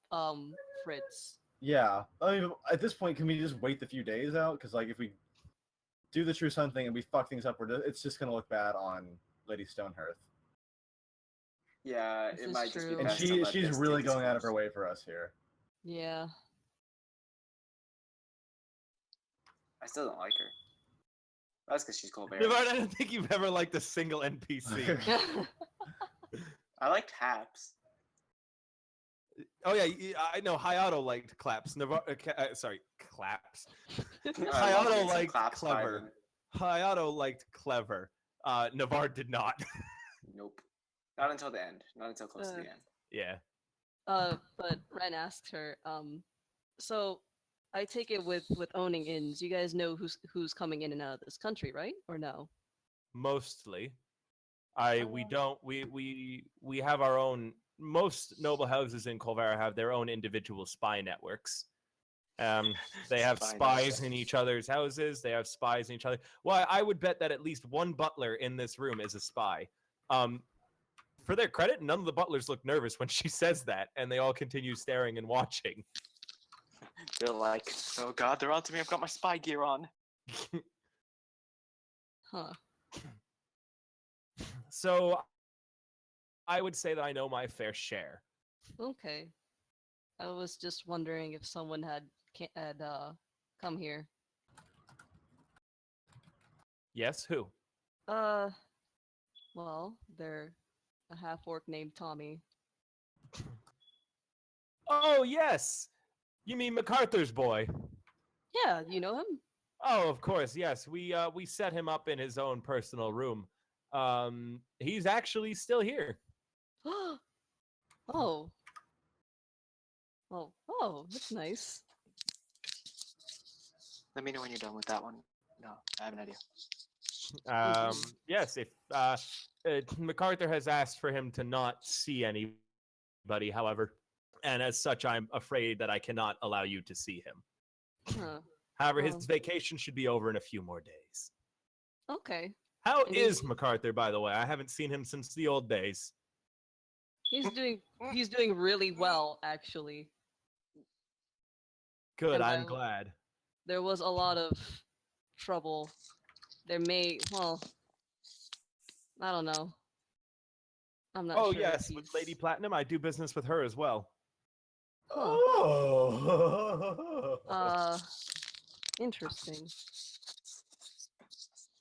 Fritz. yeah. I mean, at this point, can we just wait the few days out? Because like, if we do the True Sun thing and we fuck things up, it's just gonna look bad on Lady Stonehearth. Yeah, This it is might just be true. And best to let she's this really take its going out of her course. way for us here. Yeah. I still don't like her. That's because she's Kolvera. Navard, I don't think you've ever liked a single NPC. I liked Haps. Oh yeah, I know. Hayato liked claps. Sorry, claps. I love Hayato using liked claps by clever. them. Hayato liked clever. Navard did not. Nope. Not until the end. Not until close to the Uh, end. Yeah. But Ren asked her, so I take it with owning inns, you guys know who's coming in and out of this country, right? Or no? Mostly. We have our own. Most noble houses in Kolvera have their own individual spy networks. They have Spy spies networks. in each other's houses. They have spies in each other. Well, I would bet that at least one butler in this room is a spy. For their credit, none of the butlers look nervous when she says that, and they all continue staring and watching. They're like, oh god, they're on to me. I've got my spy gear on. Huh. So I would say that I know my fair share. Okay. I was just wondering if someone had come here. Yes, who? Well, they're a half-orc named Tommy. Oh, yes! You mean MacArthur's boy? Yeah, you know him? Oh, of course, yes. We set him up in his own personal room. He's actually still here. Oh. Oh, that's nice. Let me know when you're done with that one. No, I have an idea. Yes, if MacArthur has asked for him to not see anybody, however, and as such, I'm afraid that I cannot allow you to see him. Huh. However, Oh. his vacation should be over in a few more days. Okay. How And is MacArthur, by the way? I haven't seen him since the old days. He's doing really well, actually. Good, And I'm glad. There was a lot of trouble. I don't know. I'm not Oh, sure. yes, if with he's- Lady Platinum, I do business with her as well. Huh. Oh. Interesting.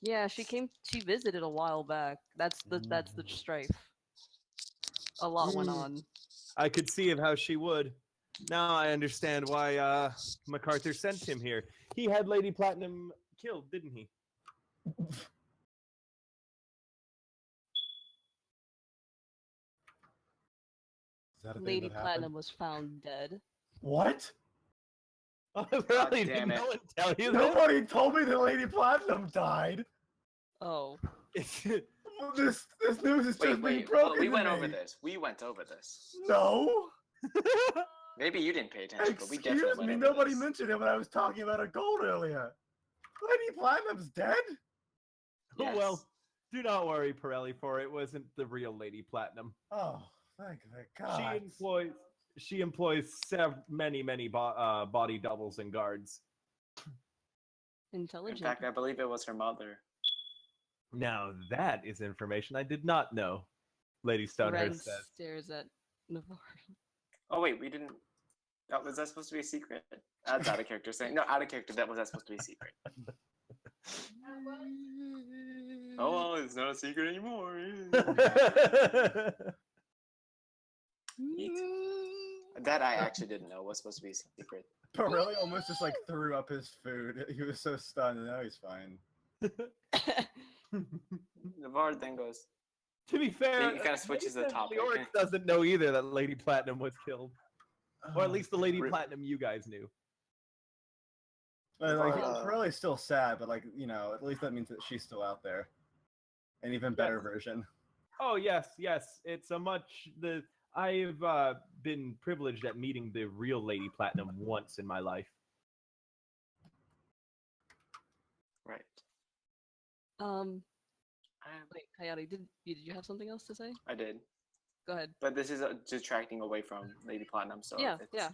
Yeah, she visited a while back. That's the strife. A lot went on. I could see of how she would. Now I understand why MacArthur sent him here. He had Lady Platinum killed, didn't he? Is that a thing Lady that happened? Platinum was found dead. What? Oh, really? Did damn it. no one tell you that? Nobody told me that Lady Platinum died. Oh. This news is just being Wait. broken. Well, we to went me. over this. We went over this. No. Maybe you didn't pay attention, but we definitely Excuse went me. over Nobody this. mentioned it when I was talking about a gold earlier. Lady Platinum's dead. Oh, Yes. well, do not worry, Pirelli, for it wasn't the real Lady Platinum. Oh, thank God. She employs many body doubles and guards. In Intelligent. fact, I believe it was her mother. Now that is information I did not know. Lady Ren Stonehurst says. stares at Navarre. Oh wait, we didn't. Was that supposed to be a secret? That's out of character saying. No, out of character. That was supposed to be a secret. Oh well, it's not a secret anymore. That I actually didn't know was supposed to be a secret. Pirelli almost just like threw up his food. He was so stunned, and now he's fine. Navarre then goes. To be fair, He kinda switches the Nathan topic. Leoric doesn't know either that Lady Platinum was killed. Or at least the Lady Re- Platinum you guys knew. Like, Uh, Pirelli's still sad, but like, you know, at least that means that she's still out there. An even better version. Oh yes, yes. It's a much the I've been privileged at meeting the real Lady Platinum once in my life. Right. Wait, Hayate, did you have something else to say? I did, Go ahead. but this is detracting away from Lady Platinum. So Yeah, it's, yeah.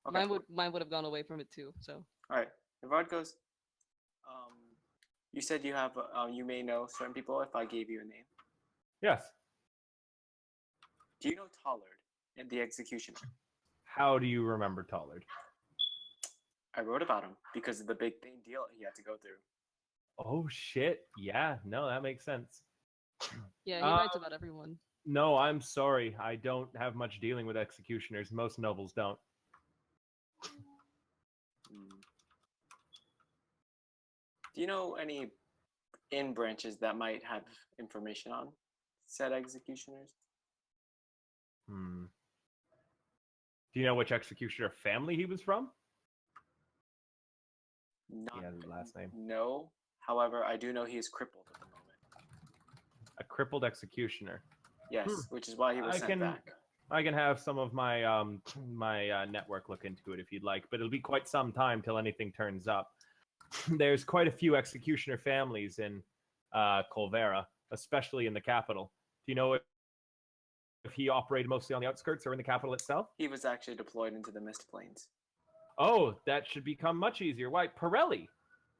Okay. Mine would have gone away from it too. So All right. Navard goes. You said you have. You may know certain people if I gave you a name. Yes. Do you know Tollard and the Executioner? How do you remember Tollard? I wrote about him because of the big deal he had to go through. Oh shit. Yeah, no, that makes sense. yeah, he writes about everyone. No, I'm sorry. I don't have much dealing with executioners. Most nobles don't. Do you know any inn branches that might have information on said executioners? Hmm. Do you know which executioner family he was from? Not He has his last name. No. However, I do know he is crippled at the moment. A crippled executioner. Yes, which is why he was sent back. I can have some of my my network look into it if you'd like, but it'll be quite some time till anything turns up. There's quite a few executioner families in Kolvera, especially in the capital. Do you know if he operated mostly on the outskirts or in the capital itself? He was actually deployed into the Mist Plains. Oh, that should become much easier. Why, Pirelli?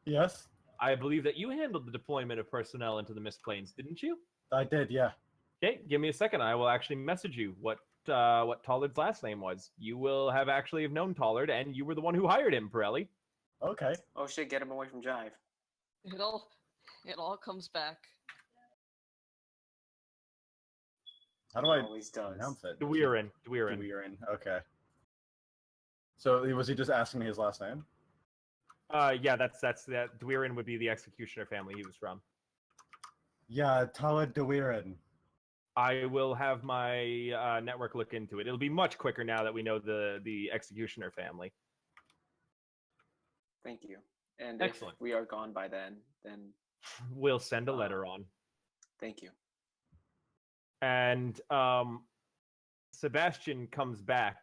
Yes, I believe that you handled the deployment of personnel into the Mist Plains, didn't you? I did. Yeah. Okay, give me a second. I will actually message you what Tollard's last name was. You will have actually have known Tollard, and you were the one who hired him, Pirelli. Okay. Oh shit! Get him away from Jive. It all comes back. How do I Always does. pronounce it? Dwerin. Dwerin. Okay. So was he just asking me his last name? Yeah, that's that. Dwerin would be the executioner family he was from. Yeah, Talad Dwerin. I will have my network look into it. It'll be much quicker now that we know the executioner family. Thank you. And Excellent. if we are gone by then We'll send a letter on. thank you. And Sebastian comes back,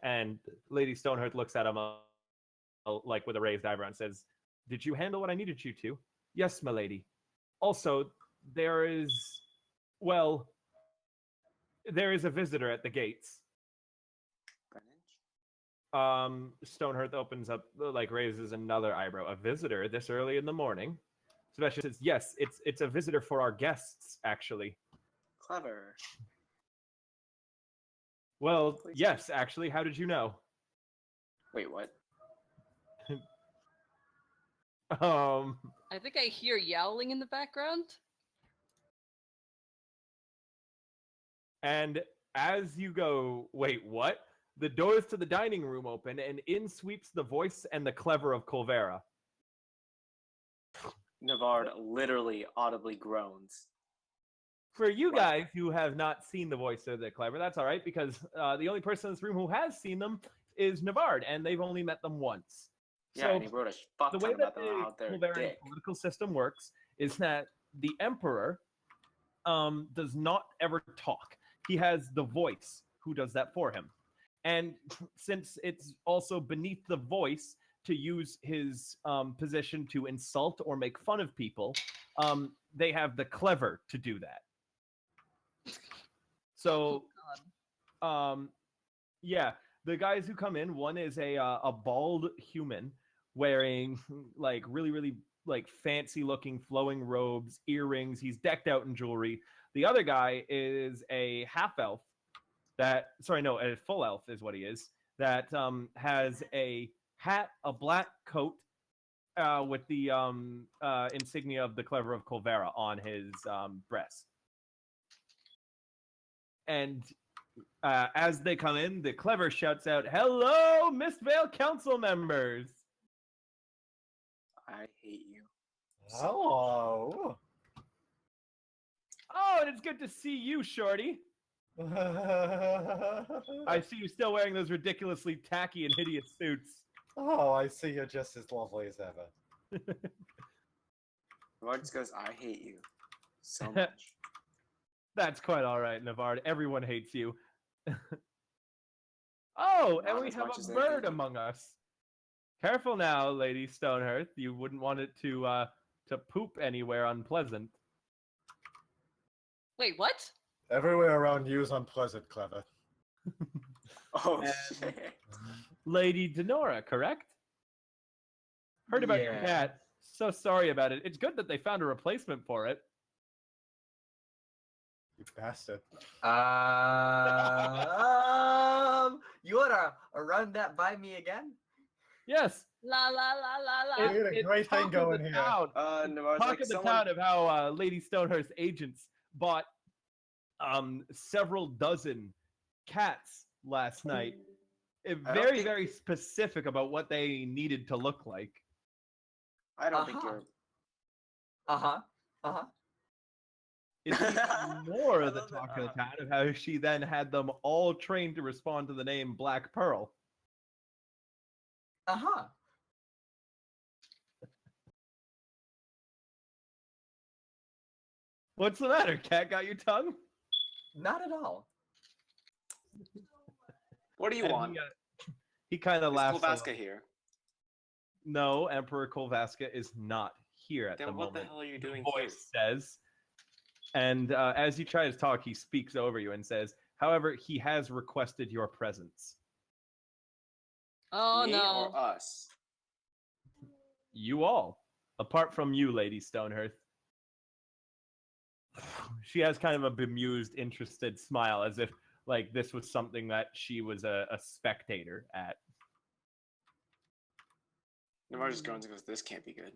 and Lady Stonehearth looks at him like with a raised eyebrow and says, "Did you handle what I needed you to?" "Yes, my lady. Also, there is a visitor at the gates." Stonehearth opens up, like raises another eyebrow. "A visitor this early in the morning?" Sebastian says, "Yes, it's a visitor for our guests, actually." Clever. "Well, Please. yes, actually. How did you know?" Wait, what? I think I hear yowling in the background. And as you go, "Wait, what?" the doors to the dining room open, and in sweeps the voice and the clever of Kolvera. Navard literally audibly groans. For you What? guys who have not seen the voice of the clever, that's all right, because the only person in this room who has seen them is Navard, and they've only met them once. Yeah, and he wrote a fuck The ton way that about them out the their Kolveran dick. political system works is that the emperor does not ever talk. He has the voice who does that for him. And since it's also beneath the voice to use his position to insult or make fun of people, they have the clever to do that. So, yeah, the guys who come in, one is a bald human wearing like really like fancy looking flowing robes, earrings. He's decked out in jewelry. The other guy is a half elf a full elf is what he is, that has a hat, a black coat with the insignia of the clever of Kolvera on his breast. And as they come in, the clever shouts out, "Hello, Mistvale Council members!" I hate you. Hello. "Oh, and it's good to see you, Shorty. I see you still wearing those ridiculously tacky and hideous suits." Oh, I see you're just as lovely as ever. Navard just goes, I hate you. so much. That's quite all right, Navard. Everyone hates you. Oh, and Not we as have much a as they bird think. among us. Careful now, Lady Stonehearth. You wouldn't want it to poop anywhere unpleasant. Wait, what? Everywhere around you is unpleasant, Clever. Oh And- shit! Lady Denora, correct? Heard about your Yeah. cat. So sorry about it. It's good that they found a replacement for it. You bastard. You wanna run that by me again? Yes. La la la la la. We got a great thing talk of going the here. town. Navarre's Talk like of the someone. town of how Lady Stonehearth's agents bought several dozen cats last night. don't Very, think- very specific about what they needed to look like. I don't think Uh-huh. you're. It's even more I of the love that. talk of the town of how she then had them all trained to respond to the name Black Pearl. What's the matter? Cat got your tongue? Not at all. What do you And want? he kind of Is laughs. a Kolvaska little. here? No, Emperor Kolvaska is not here at Then the what moment. the hell are you The doing here? voice says. And as you try to talk, he speaks over you and says, however, he has requested your presence. Oh Me no. or us? You all. Apart from you, Lady Stonehearth. She has kind of a bemused, interested smile, as if like this was something that she was a spectator at. Navarre just groans and goes, "This can't be good."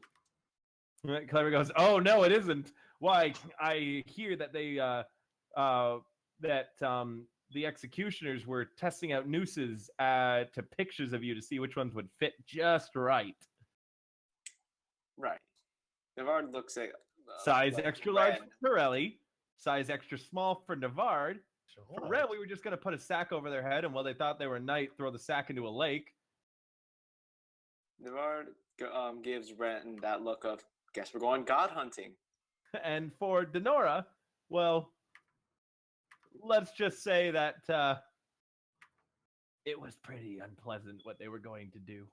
Clever goes, "Oh no, it isn't. Why? I hear that they the executioners were testing out nooses to pictures of you to see which ones would fit just right. Right. Navarre looks at Size like extra large Ren. for Pirelli, size extra small for Navard. For Sure. Ren, we were just gonna put a sack over their head, and while they thought they were night, throw the sack into a lake." Navarre gives Ren that look of, "Guess we're going god hunting." And for Denora, well, let's just say that it was pretty unpleasant what they were going to do.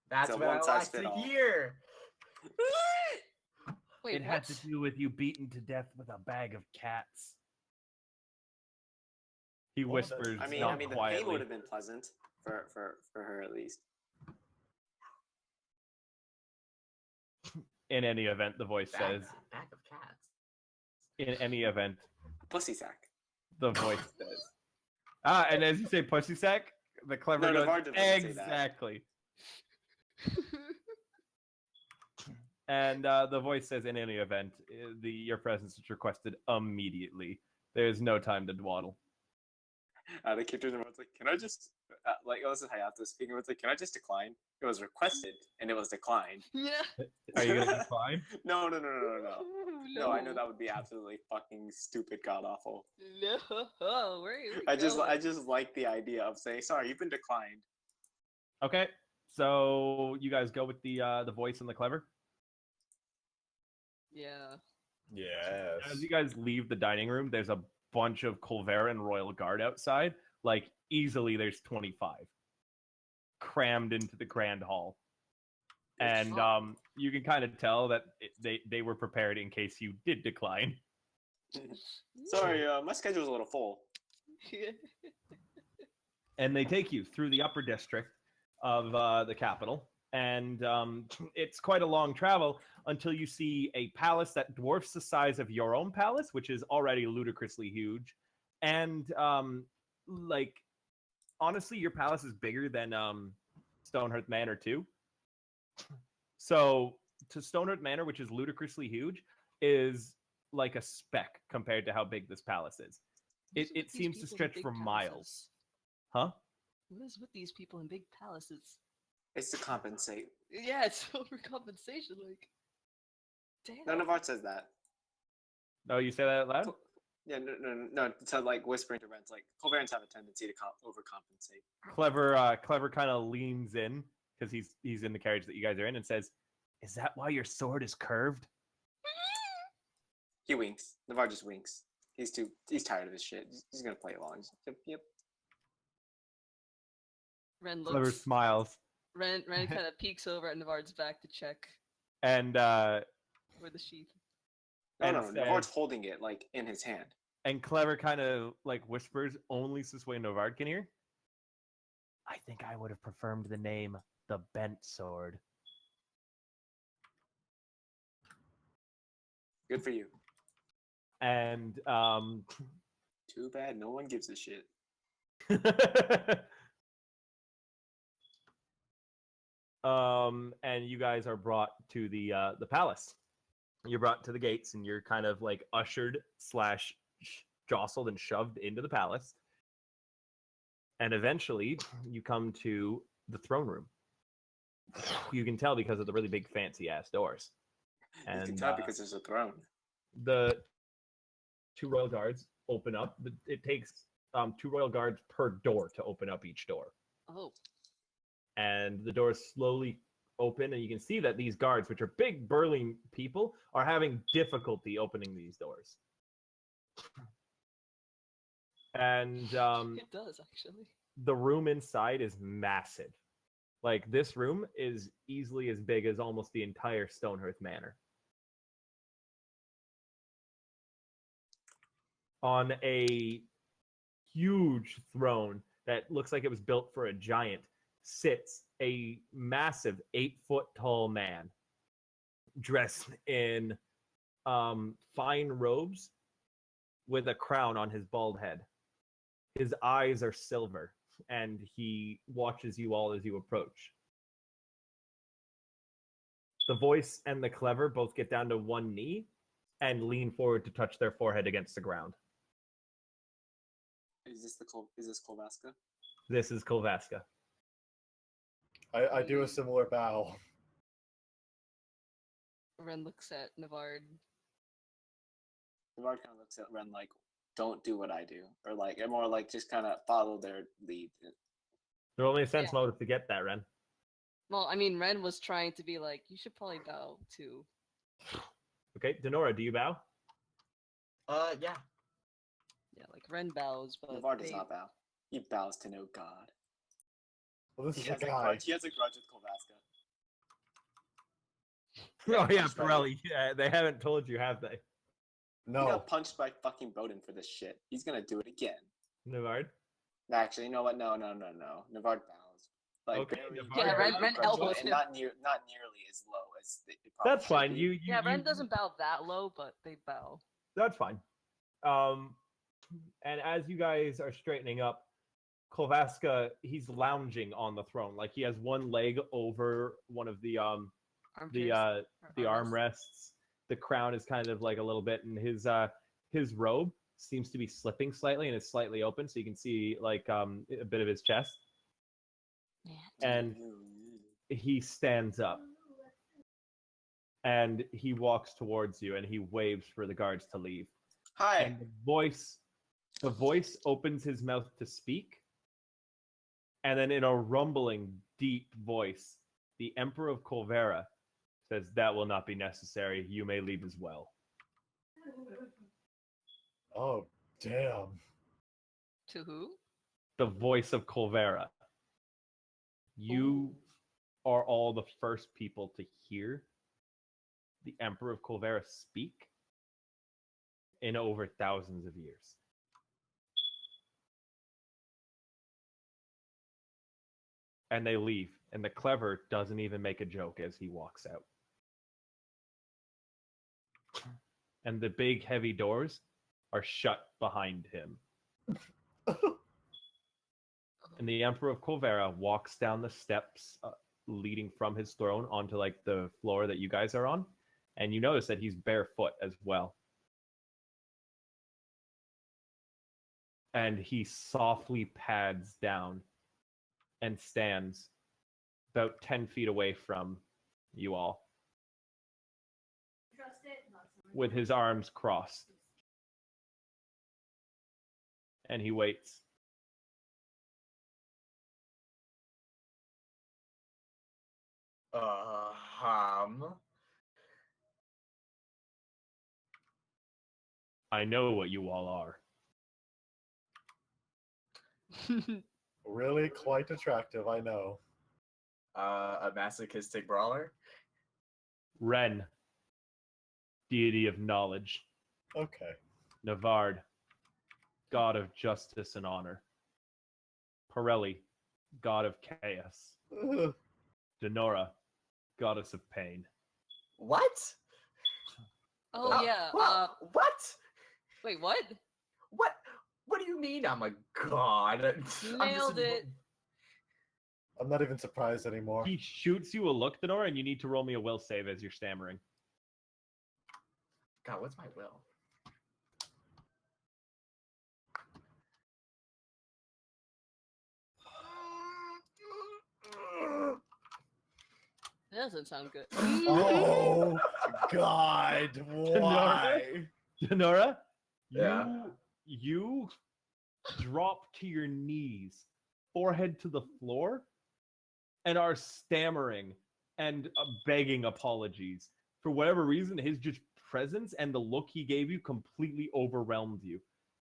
That's So what I one size like fit to all. hear. Wait, It what? had to do with you beaten to death with a bag of cats. He Oh, that's- whispers, I mean, not the pain quietly. would have been pleasant for her at least. In any event, the voice says. Back of cats. In any event, Pussy sack. the voice says. And as you say, pussy sack, the clever No, goes, Navarre doesn't say that. exactly. And the voice says, in any event, your presence is requested immediately. There's no time to dawdle. The character was like, "Can I just like?" Oh, this is Hayato speaking. It's like, "Can I just decline?" It was requested and it was declined. Yeah. Are you gonna decline? No. No, I know No. that would be absolutely fucking stupid, god awful. No. Where are you I just going? like the idea of saying, "Sorry, you've been declined." Okay, so you guys go with the voice and the clever. Yeah. Yes. As you guys leave the dining room, there's a bunch of Kolvera and Royal Guard outside. Like easily, there's 25 crammed into the grand hall, and you can kind of tell that they were prepared in case you did decline. Sorry, my schedule's a little full. And they take you through the upper district of the capital, and it's quite a long travel until you see a palace that dwarfs the size of your own palace, which is already ludicrously huge. And like honestly, your palace is bigger than Stonehearth Manor too. So to Stonehearth Manor, which is ludicrously huge, is like a speck compared to how big this palace is. What's with It these seems to people in stretch big for miles. palaces? Huh? What is with these people in big palaces? It's to compensate. Yeah, it's overcompensation. Like, damn. No, Navarre says that. Oh, you say that out loud? Yeah, no. To like whispering to Rent, like Colverans have a tendency to overcompensate. Clever kind of leans in because he's in the carriage that you guys are in and says, "Is that why your sword is curved?" He winks. Navarre just winks. He's tired of this shit. He's gonna play along. Yep. Ren Clever looks. smiles. Ren kind of peeks over at Navarre's back to check And where the sheath. No, And no, says- Navarre's holding it like in his hand. And Clever kind of like whispers only so this way Novard can hear. I think I would have preferred the name the Bent Sword. Good for you. And Too bad no one gives a shit. and you guys are brought to the palace. You're brought to the gates, and you're kind of like ushered / jostled and shoved into the palace. And eventually, you come to the throne room. You can tell because of the really big, fancy-ass doors. And You can tell because there's a throne. the 2 royal guards open up. It takes 2 royal guards per door to open up each door. Oh. And the doors slowly open, and you can see that these guards, which are big, burly people, are having difficulty opening these doors. And It does, actually. the room inside is massive. Like, this room is easily as big as almost the entire Stonehearth Manor. On a huge throne that looks like it was built for a giant sits a massive 8-foot tall man dressed in fine robes with a crown on his bald head. His eyes are silver, and he watches you all as you approach. The voice and the Clever both get down to one knee and lean forward to touch their forehead against the ground. Is this Kolvaska? This is Kolvaska. I do a similar bow. Ren looks at Navarre. Navarre kind of looks at Ren like, don't do what I do. Or like, or more like just kind of follow their lead. There only a sense motive to get that, Ren. Well, I mean, Ren was trying to be like, you should probably bow too. Okay, Denora, do you bow? Yeah. Yeah, like Ren bows, but Navarre does not bow. He bows to no god. Well, this He is a has a guy. grudge. He has a grudge with Kolvaska. Oh yeah, punched by Pirelli. Yeah, they haven't told you, have they? He No. got punched by fucking Bowden for this shit. He's gonna do it again. Navard? Actually, you know what? No. Navarre bows. Like Okay, very, Navarre Yeah, very Ren grudgeful elbows and him. not nearly as low as it probably That's should fine. be. You Yeah, Ren doesn't bow that low, but they bow. That's fine. And as you guys are straightening up, Kolvaska, he's lounging on the throne. Like, he has one leg over one of the Armchairs? the armrests. The crown is kind of like a little bit, and his robe seems to be slipping slightly and is slightly open, so you can see like a bit of his chest. And he stands up, and he walks towards you, and he waves for the guards to leave. Hi. And the voice opens his mouth to speak, and then in a rumbling, deep voice, the Emperor of Kolvera says, "That will not be necessary. You may leave as well." Oh, damn. To who? The voice of Kolvera. You are all the first people to hear the Emperor of Kolvera speak in over thousands of years. And they leave, and the Clever doesn't even make a joke as he walks out. And the big, heavy doors are shut behind him. And the Emperor of Kolvera walks down the steps leading from his throne onto like the floor that you guys are on, and you notice that he's barefoot as well. And he softly pads down and stands about 10 feet away from you all, with his arms crossed. And he waits. I know what you all are. Really quite attractive, I know. A masochistic brawler. Ren, deity of knowledge. Okay. Navard, god of justice and honor. Pirelli, god of chaos. Ugh. Denora, goddess of pain. What? Oh yeah. What? Wait, what? What? What do you mean I'm a god? Nailed it. I'm not even surprised anymore. He shoots you a look, Denora, and you need to roll me a will save as you're stammering. God, what's my will? That doesn't sound good. Oh God! Why? Denora, Yeah. you drop to your knees, forehead to the floor, and are stammering and begging apologies. For whatever reason, his just presence and the look he gave you completely overwhelmed you.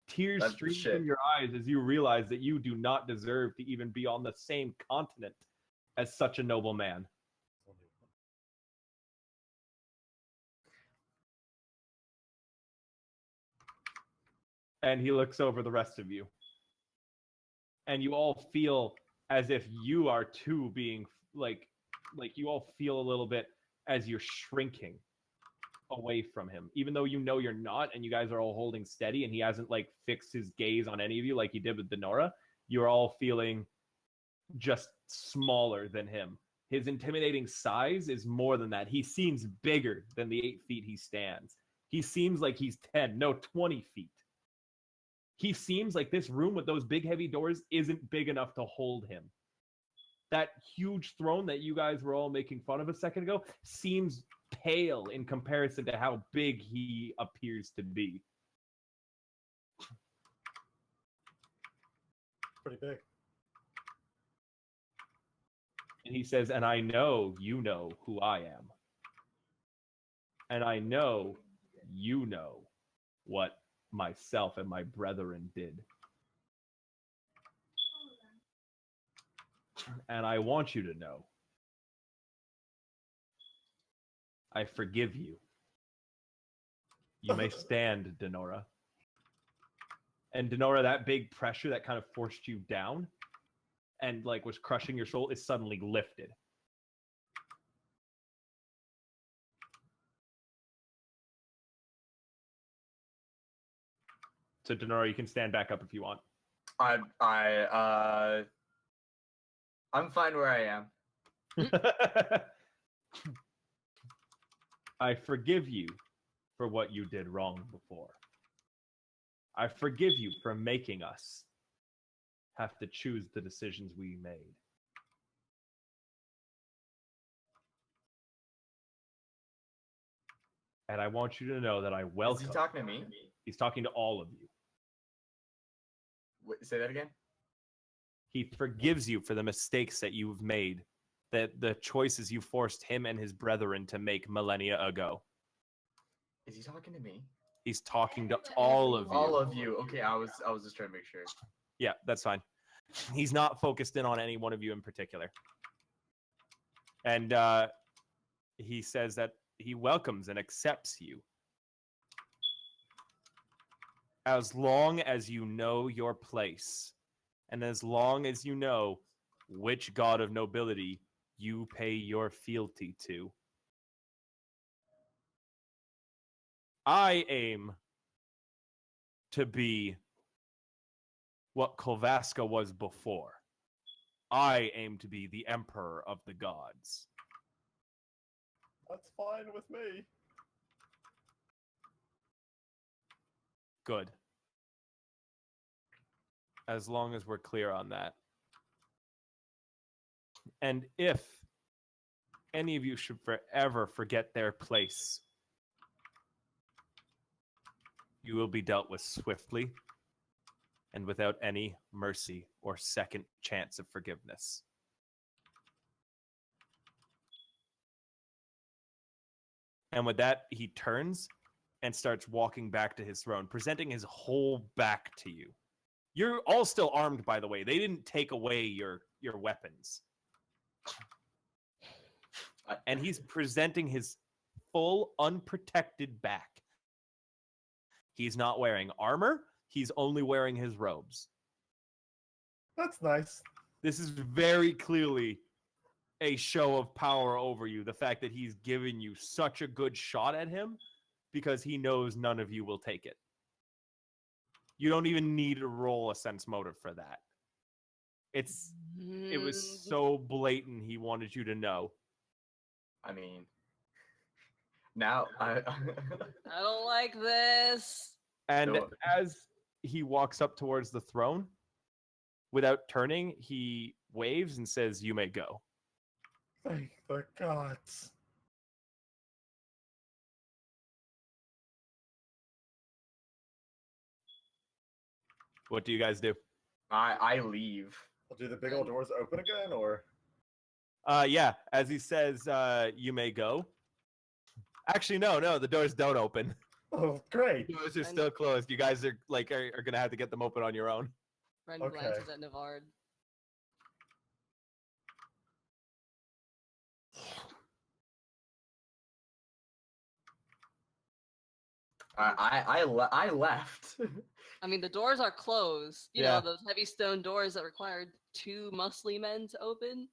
Tears That's stream shit. from your eyes as you realize that you do not deserve to even be on the same continent as such a noble man. And he looks over the rest of you. And you all feel as if you are too being like you all feel a little bit as you're shrinking away from him, even though you know you're not, and you guys are all holding steady, and he hasn't like fixed his gaze on any of you like he did with Denora. You're all feeling just smaller than him. His intimidating size is more than that. He seems bigger than the 8 feet he stands. He seems like he's 20 feet. He seems like this room with those big heavy doors isn't big enough to hold him. That huge throne that you guys were all making fun of a second ago seems pale in comparison to how big he appears to be. Pretty big. And he says, and I know you know who I am. And I know you know what myself and my brethren did. And I want you to know, I forgive you. You may stand, Denora. And Denora, that big pressure that kind of forced you down and like was crushing your soul is suddenly lifted. So Denora, you can stand back up if you want. I'm fine where I am. I forgive you for what you did wrong before. I forgive you for making us have to choose the decisions we made. And I want you to know that I welcome. Is he talking to me? He's talking to all of you. Wait, say that again. He forgives you for the mistakes that you've made, that the choices you forced him and his brethren to make millennia ago. Is he talking to me? He's talking to all of you. All of you. Okay, I was just trying to make sure. Yeah, that's fine. He's not focused in on any one of you in particular. And he says that he welcomes and accepts you. As long as you know your place, and as long as you know which god of nobility you pay your fealty to. I aim to be what Kolvera was before. I aim to be the emperor of the gods. That's fine with me. Good. As long as we're clear on that. And if any of you should forever forget their place, you will be dealt with swiftly and without any mercy or second chance of forgiveness. And with that, he turns and starts walking back to his throne, presenting his whole back to you. You're all still armed, by the way. They didn't take away your weapons. And he's presenting his full, unprotected back. He's not wearing armor. He's only wearing his robes. That's nice. This is very clearly a show of power over you. The fact that he's given you such a good shot at him because he knows none of you will take it. You don't even need to roll a sense motive for that. It was so blatant he wanted you to know. I mean, now I I don't like this. And No. as he walks up towards the throne, without turning, he waves and says, "You may go." Thank the gods. What do you guys do? I leave. Well, do the big old doors open again, or? Yeah, as he says, "You may go." Actually, no, the doors don't open. Oh, great. The doors are still closed. You guys are gonna have to get them open on your own. Ren Okay. glances at Navard. I left. I mean, the doors are closed. You Yeah. know, those heavy stone doors that required 2 muscly men to open.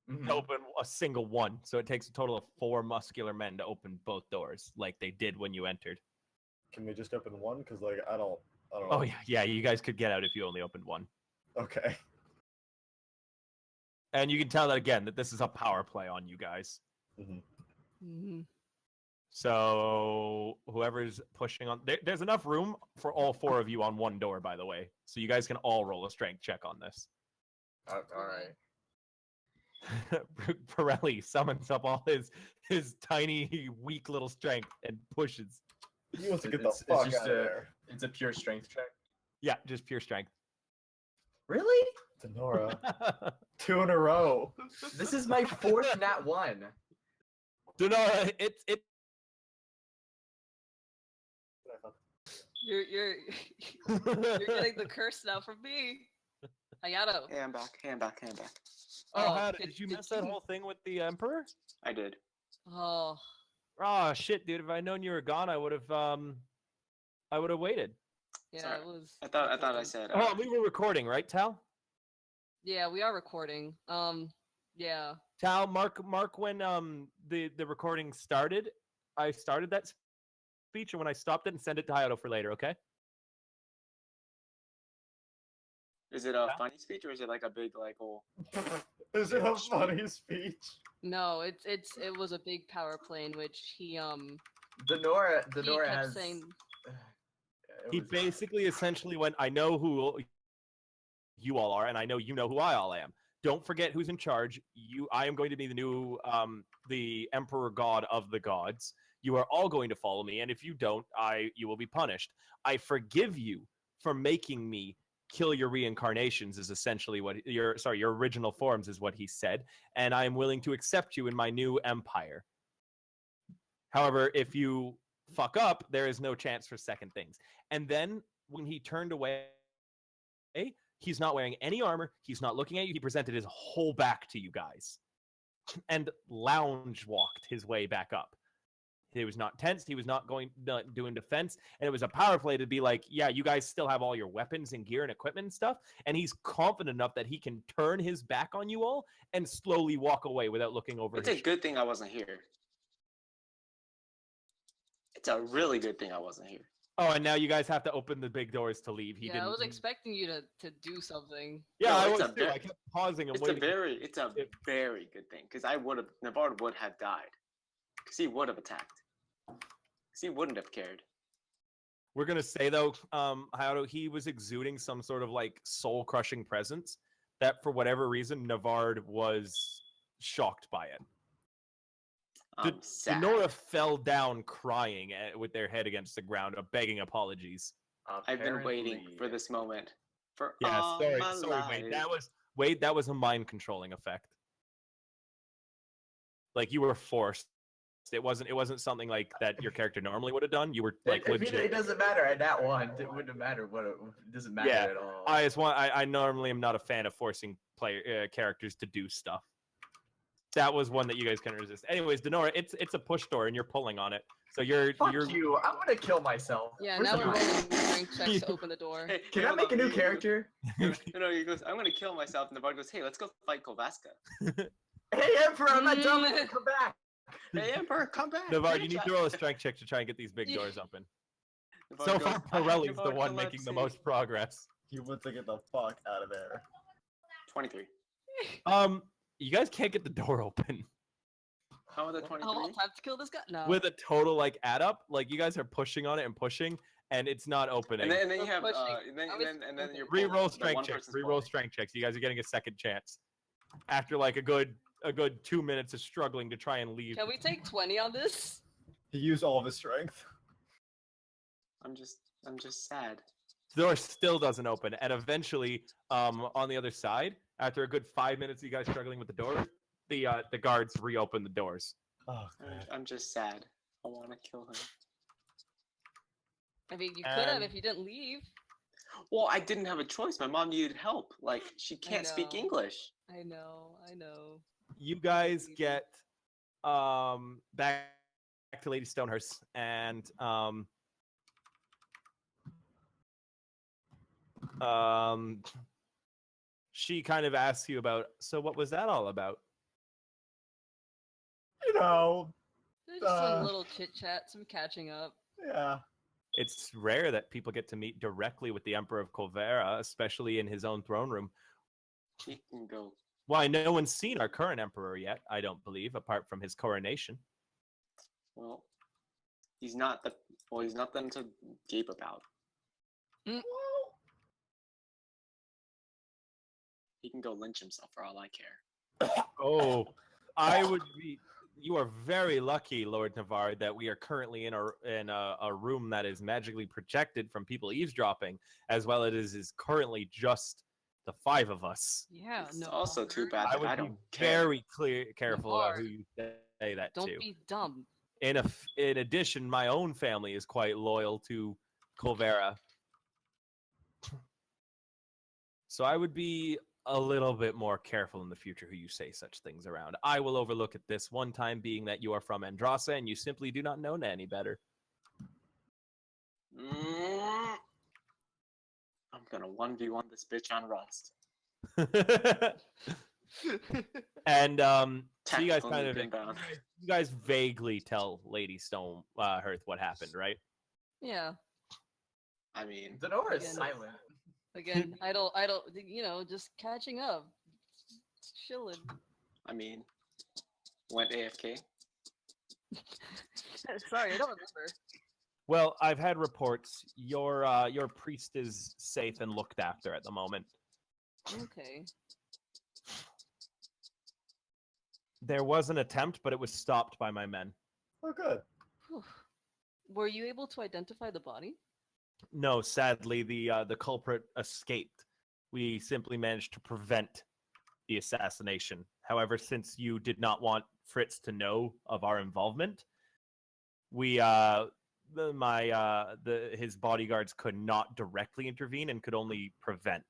Mhm. Open a single one, so it takes a total of 4 muscular men to open both doors, like they did when you entered. Can we just open one? Because, like, I don't know. Oh yeah, you guys could get out if you only opened one. Okay. And you can tell that again that this is a power play on you guys. Mm-hmm. So whoever's pushing on, there's enough room for all 4 of you on one door, by the way. So you guys can all roll a strength check on this. All right. Pirelli summons up all his tiny, weak little strength and pushes. He wants to get It's the fuck just out of there. It's a pure strength check. Yeah, just pure strength. Really? Denora. 2 in a row. This is my 4th nat 1. Denora, it. You're getting the curse now from me. Hayato. Hey, I'm back. Oh, how did- did you did miss that you- whole thing with the Emperor? I did. Oh, Oh shit, dude! If I'd known you were gone, I would have waited. yeah, Sorry. it was. I thought I said. Oh, we were recording, right, Tal? Yeah, we are recording. Yeah. Tal, mark when the recording started. I started that speech, and when I stopped it, and send it to Hayato for later. Okay? Is it a funny speech or is it like a big like oh? Is it a funny speech? No, it was a big power play in which he Denora kept has. saying. It He was- basically essentially went, "I know who you all are, and I know you know who I all am. Don't forget who's in charge. I am going to be the new the Emperor God of the gods. You are all going to follow me, and if you don't, you will be punished. I forgive you for making me kill your reincarnations," is essentially what your original forms is what he said, "and I am willing to accept you in my new empire. However, if you fuck up, there is no chance for second things." And then when he turned away, he's not wearing any armor. He's not looking at you. He presented his whole back to you guys and lounge walked his way back up. He was not tense. He was not doing defense. And it was a power play to be like, yeah, you guys still have all your weapons and gear and equipment and stuff. And he's confident enough that he can turn his back on you all and slowly walk away without looking over It's his a good thing I wasn't here. It's a really good thing I wasn't here. Oh, and now you guys have to open the big doors to leave. Yeah, I was expecting you to do something. Yeah, No, I it's was a too. ve- I kept pausing and It's a waiting. very good thing because Navard would have died because he would have attacked because he wouldn't have cared. We're gonna say though, Hayato, he was exuding some sort of like soul-crushing presence that, for whatever reason, Navard was shocked by it. I'm sad. Denora fell down crying with their head against the ground, begging apologies. I've been waiting for apparently- this moment for Yeah, all sorry, my life. Wade. That was a mind controlling effect. Like you were forced It wasn't something like that your character normally would have done. You were like It legit. doesn't matter at that one. It wouldn't matter it doesn't matter Yeah, at all. I normally am not a fan of forcing characters to do stuff. That was one that you guys couldn't resist. Anyways, Denora, it's a push door and you're pulling on it. So Fuck you! I'm gonna kill myself. Yeah, Where's now the we're knife? rolling strength checks to open the door. Hey, Can I hold make a on, new he goes- character? No, he goes, I'm gonna kill myself, and the bard goes, hey, let's go fight Kolvaska. Hey, Emperor, I'm not dumb. I'm gonna come back. Hey, Emperor, come back. Navarre, you need bitch." to roll a strength check to try and get these big doors open. The So bard far, goes, "I have Pirelli's the Navarre one making the most progress. You want to get the fuck out of there. 23. You guys can't get the door open How was that 23? Oh, time to kill this guy. No. with a total like add up. Like you guys are pushing on it and pushing, and it's not opening. And then you We're have pushing. and then you're Re-roll pulling, the strength one checks. person's Re-roll pulling. strength checks. You guys are getting a second chance after like a good 2 minutes of struggling to try and leave. Can we take 20 on this? He used all of his strength. I'm just sad. The door still doesn't open, and eventually, on the other side, after a good 5 minutes, of you guys struggling with the door, the guards reopen the doors. Oh, God. I'm just sad. I want to kill him. I mean, you could have And- if you didn't leave. Well, I didn't have a choice. My mom needed help. Like she can't speak know. English. I know. You guys get back to Lady Stonehurst, and she kind of asks you about. So, what was that all about? You know, Just some little chit chat, some catching up. yeah. It's rare that people get to meet directly with the Emperor of Kolvera, especially in his own throne room. He can go. Why, no one's seen our current emperor yet, I don't believe, apart from his coronation. Well, he's not them to gape about. Mm. He can go lynch himself for all I care. Oh, you are very lucky, Lord Navarre, that we are currently in a room that is magically projected from people eavesdropping, as well as is currently just the 5 of us. Yeah, It's no. also too Albert, bad I that would I be don't care. very careful about who Navarre, you say that Don't to. be dumb. In addition, my own family is quite loyal to Kolvera. So I would be a little bit more careful in the future who you say such things around. I will overlook it this one time, being that you are from Andrasa and you simply do not know any better. I'm gonna 1v1 this bitch on Rust. And so you guys Tactical kind of nuke inbound. you guys vaguely tell Lady Stone Hearth what happened, right? Yeah. I mean, Denora is Again. silent. Again, I don't, just catching up. Chilling. Went AFK. Sorry, I don't remember. Well, I've had reports your priest is safe and looked after at the moment. Okay. There was an attempt, but it was stopped by my men. Oh, good. Whew. Were you able to identify the body? No, sadly, the culprit escaped. We simply managed to prevent the assassination. However, since you did not want Fritz to know of our involvement, we his bodyguards could not directly intervene and could only prevent.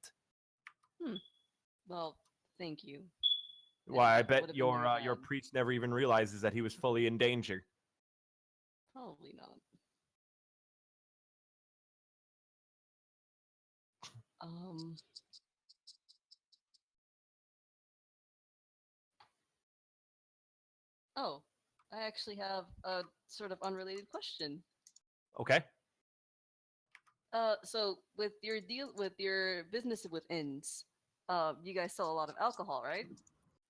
Well, thank you. Why, I that bet would've been very your bad. priest never even realizes that he was fully in danger. Probably not. Oh, I actually have a sort of unrelated question. Okay. So with your business with inns, you guys sell a lot of alcohol, right?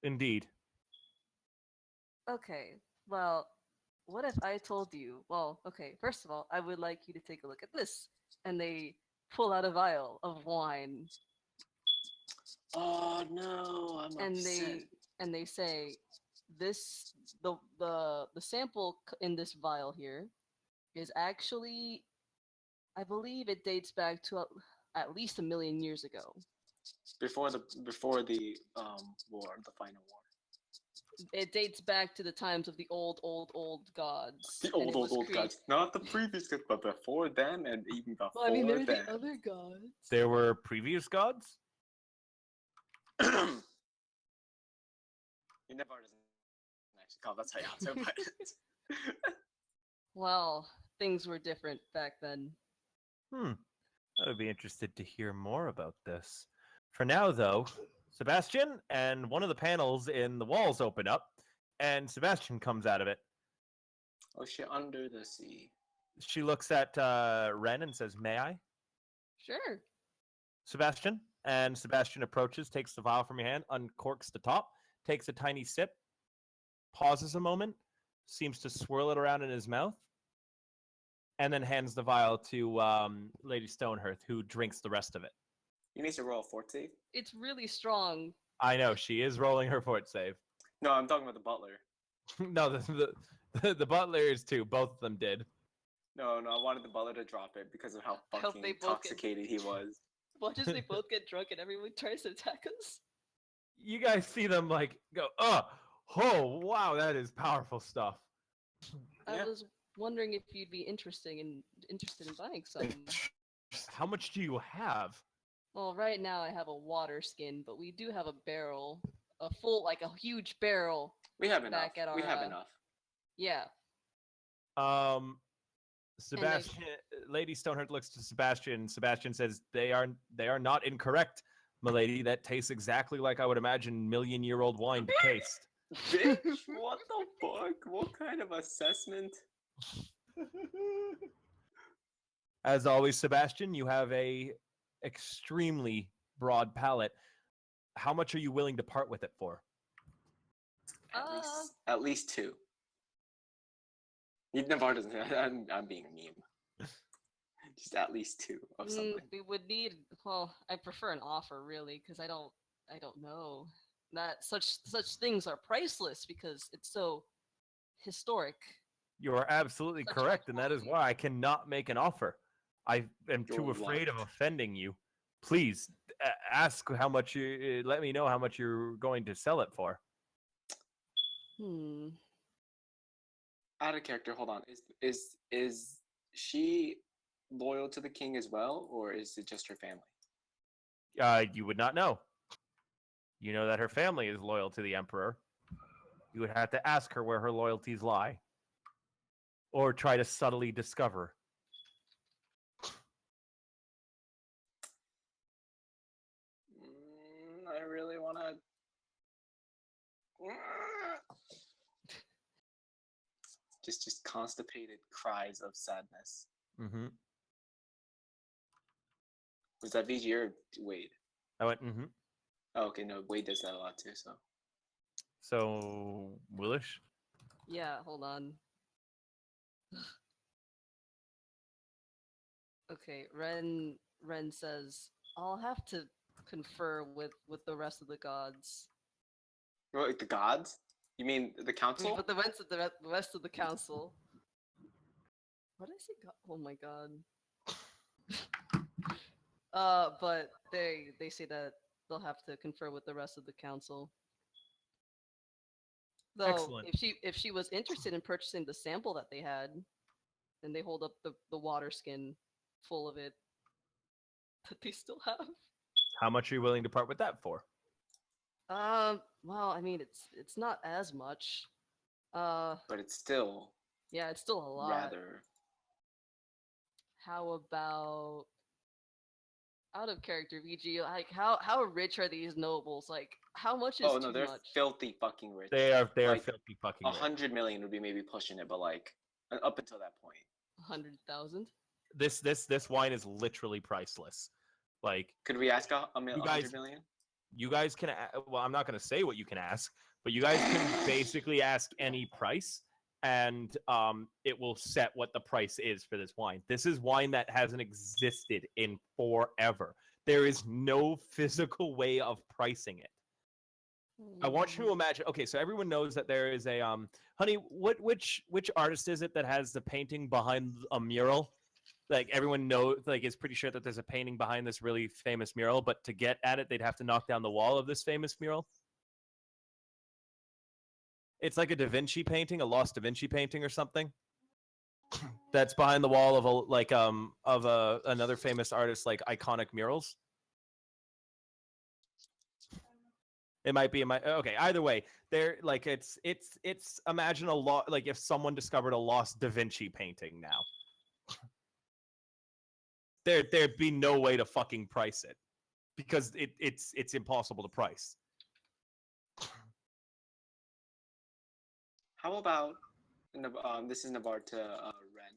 Indeed. Okay. Well, what if I told you? Well, okay. First of all, I would like you to take a look at this, and they pull out a vial of wine, Oh no, I'm and upset. they say this the sample in this vial here is actually, I believe it dates back to at least 1,000,000 years ago. Before the war, the final war. It dates back to the times of the old gods. The and old, it was old created- gods. Not the previous gods, but before them and even before Well, I mean, they're them. the other gods. There were previous gods? You never doesn't actually call that's how you answer, but Well, things were different back then. I would be interested to hear more about this. For now, though, Sebastian and one of the panels in the walls open up, and Sebastian comes out of it. oh shit, under the sea. She looks at Ren and says, "May I?" Sure. Sebastian. And Sebastian approaches, takes the vial from your hand, uncorks the top, takes a tiny sip, pauses a moment, seems to swirl it around in his mouth, and then hands the vial to Lady Stonehearth, who drinks the rest of it. You need to roll a fort save. It's really strong. I know, she is rolling her fort save. No, I'm talking about the butler. No, the butler is too. Both of them did. No, I wanted the butler to drop it because of how Hope fucking they both get- intoxicated he was. Watch as they both get drunk and everyone tries to attack us. You guys see them like go, oh, wow, that is powerful stuff. I Yeah. was wondering if you'd be interested in buying some. How much do you have? Well, right now I have a water skin, but we do have a barrel, a full, like a huge barrel. We have enough. Back at We our, have enough. Yeah. Sebastian, Lady Stoneheart looks to Sebastian. Sebastian says, "They are not incorrect, milady. That tastes exactly like I would imagine million-year-old wine to taste." Bitch, what the fuck? What kind of assessment? As always, Sebastian, you have a extremely broad palate. How much are you willing to part with it for? At least two. Navarre doesn't. I'm being a meme. Just at least two of something. We would need. Well, I prefer an offer really, because I don't know. That such things are priceless because it's so historic. You are absolutely Such correct, and that is quality. why I cannot make an offer. I am too You're afraid of locked. offending you. Please ask how much you. Let me know how much you're going to sell it for. Out of character. Hold on. Is she loyal to the king as well, or is it just her family? You would not know. You know that her family is loyal to the emperor. You would have to ask her where her loyalties lie, or try to subtly discover. I really want to. Just constipated cries of sadness. Mm-hmm. Was that VG or Wade? I went, mm-hmm. Oh, okay, no, Wade does that a lot too. So So, Willish? Yeah, hold on. Okay, Ren says, I'll have to confer with the rest of the gods. like the gods? You mean the I mean, council? but the rest of the council. What did I say? Oh my god. But they say that they'll have to confer with the rest of the council. Though, Excellent. if she was interested in purchasing the sample that they had, and they hold up the water skin full of it that they still have. How much are you willing to part with that for? Well, I mean, it's not as much. But it's still Yeah, it's still a lot. rather. How about out of character VG? Like, how rich are these nobles? Like, how much is Oh no, too they're much? filthy fucking rich. They are Like, filthy fucking rich. 100 million would be maybe pushing it, but like up until that point. 100,000. This wine is literally priceless. Like, Could we ask a You 100 guys- million? you guys can well, I'm not going to say what you can ask, but you guys can basically ask any price, and it will set what the price is for this wine. This is wine that hasn't existed in forever. There is no physical way of pricing it. I want you to imagine. Okay, so everyone knows that there is a honey. Which artist is it that has the painting behind a mural? Like everyone knows, like is pretty sure that there's a painting behind this really famous mural. But to get at it, they'd have to knock down the wall of this famous mural. It's like a Da Vinci painting, a lost Da Vinci painting or something. That's behind the wall of another famous artist, like iconic murals. It might be in my okay. Either way, there like it's imagine like if someone discovered a lost Da Vinci painting now. There'd be no way to fucking price it because it's impossible to price. How about this is Navarre to Ren.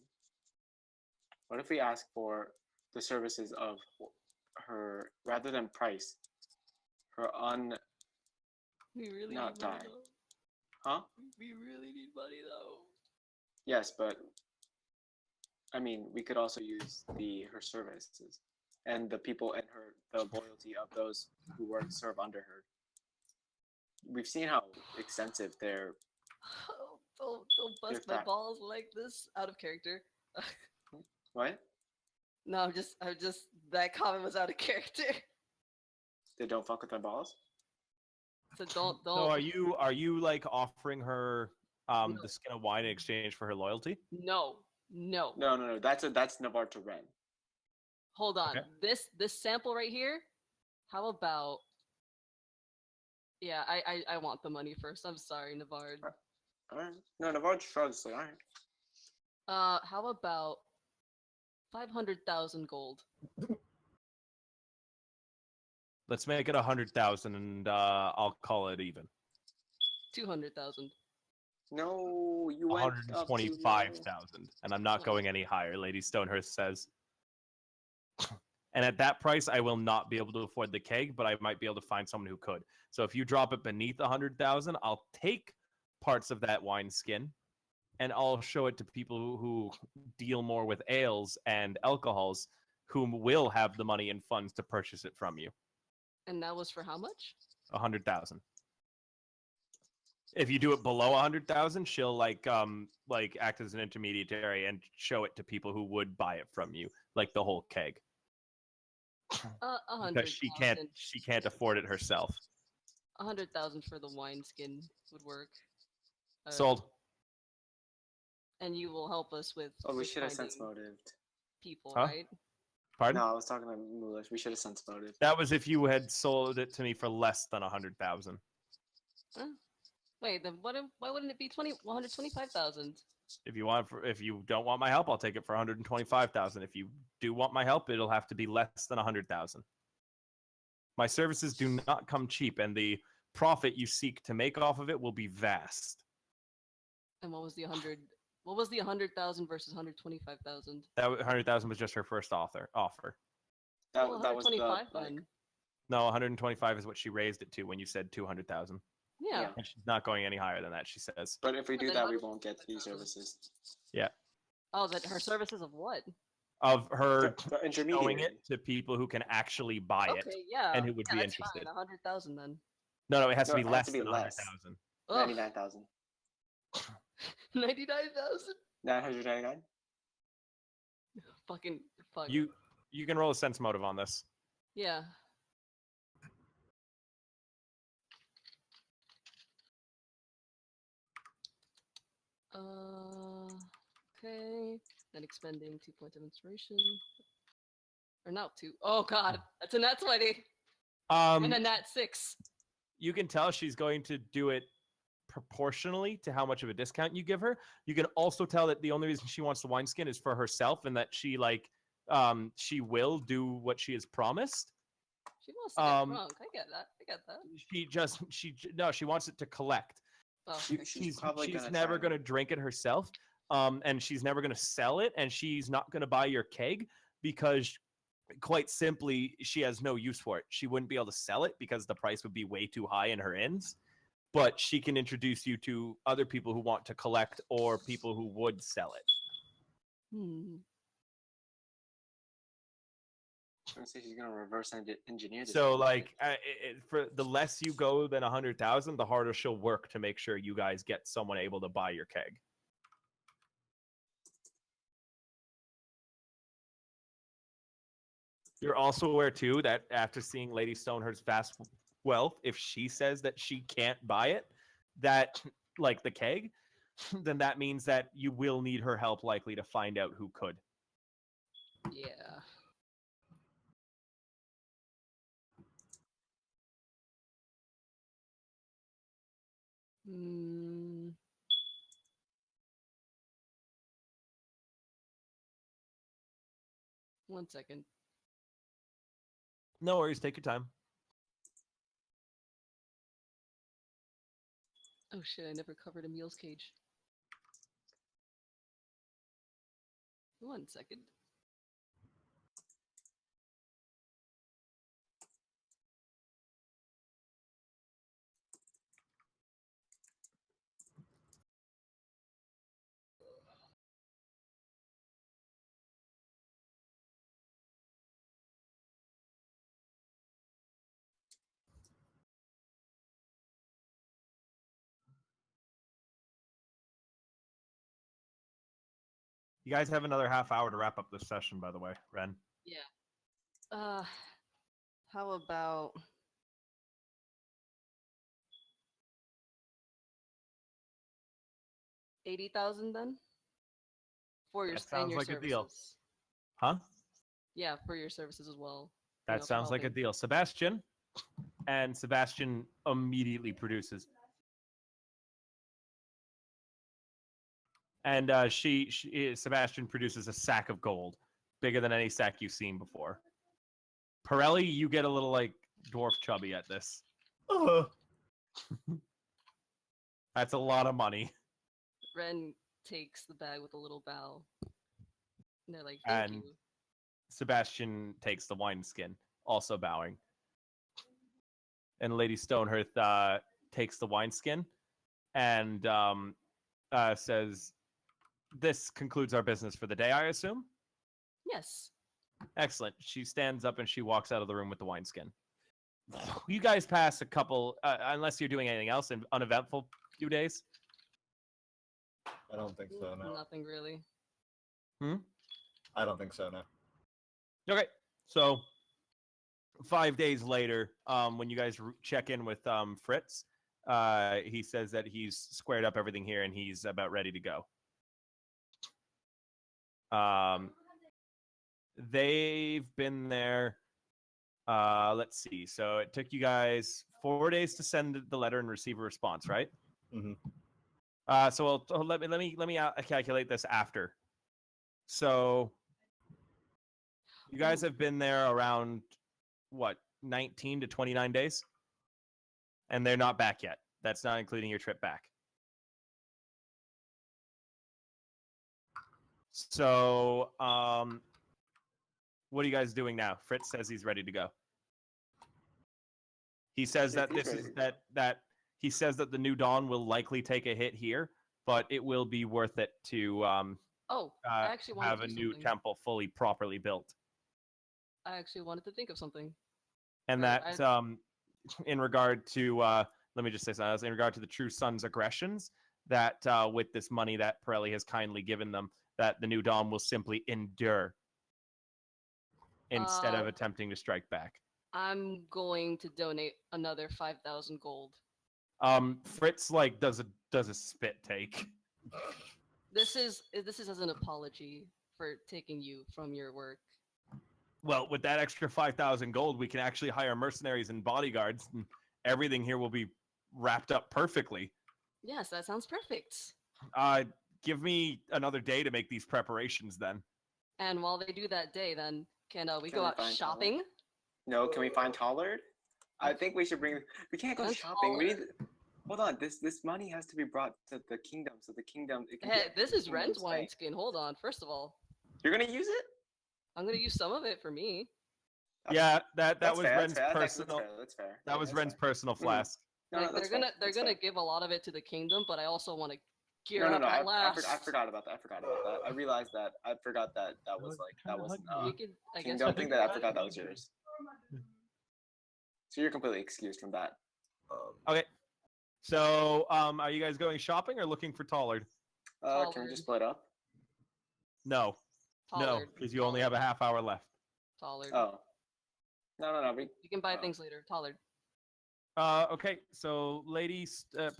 What if we ask for the services of her rather than price? Her We really not need money, die. though. Huh? We really need money though. Yes, but I mean we could also use her services and the people and the loyalty of those who serve under her. We've seen how extensive their Don't bust my balls like this. Out of character. what? No, I'm just that comment was out of character. They don't fuck with their balls? So don't. So are you like offering her the skin of wine in exchange for her loyalty? No. No. That's Navarre to Ren. Hold on. Okay. This sample right here. How about? Yeah, I want the money first. I'm sorry, Navarre. All right. No, Navarre shrugs like, all right. How about 500,000 gold? Let's make it 100,000, and I'll call it even. 200,000. No, you went 125,000, and I'm not going any higher. Lady Stonehurst says. And at that price, I will not be able to afford the keg, but I might be able to find someone who could. So if you drop it beneath 100,000, I'll take parts of that wine skin, and I'll show it to people who deal more with ales and alcohols, whom will have the money and funds to purchase it from you. And that was for how much? 100,000. If you do it below 100,000, she'll like act as an intermediary and show it to people who would buy it from you, like the whole keg. 100,000. Because she can't afford it herself. 100,000 for the wine skin would work. Sold. And you will help us with. Oh, we with should have sense finding motived. people, Huh? right? Pardon? No, I was talking about Mulish. We should have sense motive. That was if you had sold it to me for less than 100,000. Wait, then why wouldn't it be 125,000? If you don't want my help, I'll take it for 125,000. If you do want my help, it'll have to be less than 100,000. My services do not come cheap, and the profit you seek to make off of it will be vast. And what was the 100? What was the 100,000 versus 125,000? That 100,000 was just her first offer. That Well, was 125 the then. No, 125 is what she raised it to when you said 200,000. Yeah. And she's not going any higher than that, she says. But if we do then that, how we does- won't get these services. Yeah. Oh, that her services of what? Of her The showing intermediary. it to people who can actually buy it. Okay, yeah. and who would be that's interested. Fine. 100,000 then. No, it has No, to be it has less to be than less. 100,000. 99,000. 99,000. 999. Fucking fuck. You can roll a sense motive on this. Yeah. Okay. Then expending 2 points of inspiration. Or not 2. Oh god, that's a nat 20 and a nat 6. You can tell she's going to do it proportionally to how much of a discount you give her. You can also tell that the only reason she wants the wineskin is for herself, and that she she will do what she has promised. She wants to get drunk. I get that. She wants it to collect. Oh, She's probably she's gonna never try going to drink it herself, and she's never going to sell it, and she's not going to buy your keg because, quite simply, she has no use for it. She wouldn't be able to sell it because the price would be way too high in her inns, but she can introduce you to other people who want to collect or people who would sell it. I'm gonna say she's gonna reverse engineer this. So, for the less you go than 100,000, the harder she'll work to make sure you guys get someone able to buy your keg. You're also aware, too, that after seeing Lady Stonehurst's vast wealth, if she says that she can't buy it, that like the keg, then that means that you will need her help likely to find out who could. Yeah. Hmm. One second. No worries, take your time. Oh shit, I never covered Emil's cage. One second. You guys have another half hour to wrap up this session, by the way, Ren. Yeah. How about 80,000 then? For your That and sounds your like a deal. services. Huh? Yeah, for your services as well. That for sounds like a helping. deal. Sebastian? And Sebastian immediately produces. And Sebastian produces a sack of gold, bigger than any sack you've seen before. Pirelli, you get a little like dwarf chubby at this. That's a lot of money. Ren takes the bag with a little bow. And they're like, thank And you. Sebastian takes the wineskin, also bowing. And Lady Stonehearth takes the wineskin and says, "This concludes our business for the day, I assume?" Yes. Excellent. She stands up and she walks out of the room with the wineskin. You guys pass a couple, unless you're doing anything else, in uneventful few days. I don't think so, no. Nothing really. I don't think so, no. Okay, so 5 days later, when you guys check in with Fritz, he says that he's squared up everything here and he's about ready to go. They've been there. Let's see. So it took you guys 4 days to send the letter and receive a response, right? Mm-hmm. So let me calculate this after. So you guys have been there around what, 19 to 29 days, and they're not back yet. That's not including your trip back. So, what are you guys doing now? Fritz says he's ready to go. He says that He's this ready. is that he says that the New Dawn will likely take a hit here, but it will be worth it to I actually wanted have to a do new something. temple fully properly built. I actually wanted to think of something. And Or that in regard to let me just say something else. In regard to the True Sun's aggressions, that with this money that Pirelli has kindly given them, that the New Dawn will simply endure instead of attempting to strike back. I'm going to donate another 5,000 gold. Fritz like does a spit take. This is as an apology for taking you from your work. Well, with that extra 5,000 gold, we can actually hire mercenaries and bodyguards, and everything here will be wrapped up perfectly. Yes, that sounds perfect. Give me another day to make these preparations then. And while they do that day, then can we Can go we out find shopping? No, can we find Tollard? I think we should bring. We can't go Find shopping. We need. Tollard. Hold on. This money has to be brought to the kingdom, so the kingdom. It can Hey, be this the is Ren's kingdom's bank. wineskin. Hold on. First of all, You're gonna use it? I'm gonna use some of it for me. Yeah, that That's was fair, Ren's that's fair, personal. That's fair. That was That's Ren's fair. personal flask. No, Like that's they're gonna fair, they're that's gonna fair. give a lot of it to the kingdom, but I also want to gear No, up no, at I last. forgot about that. I forgot about that. I realized that. I forgot that was like that wasn't We could, I guess, kingdom we thing could that I do forgot that was yours. So you're completely excused from that. Okay. So, are you guys going shopping or looking for Tollard? Can we Tollard. just split up? No, Tollard. because you only have a half hour left. Tollard. Oh. No. You can buy things later. Tollard. Okay, so Lady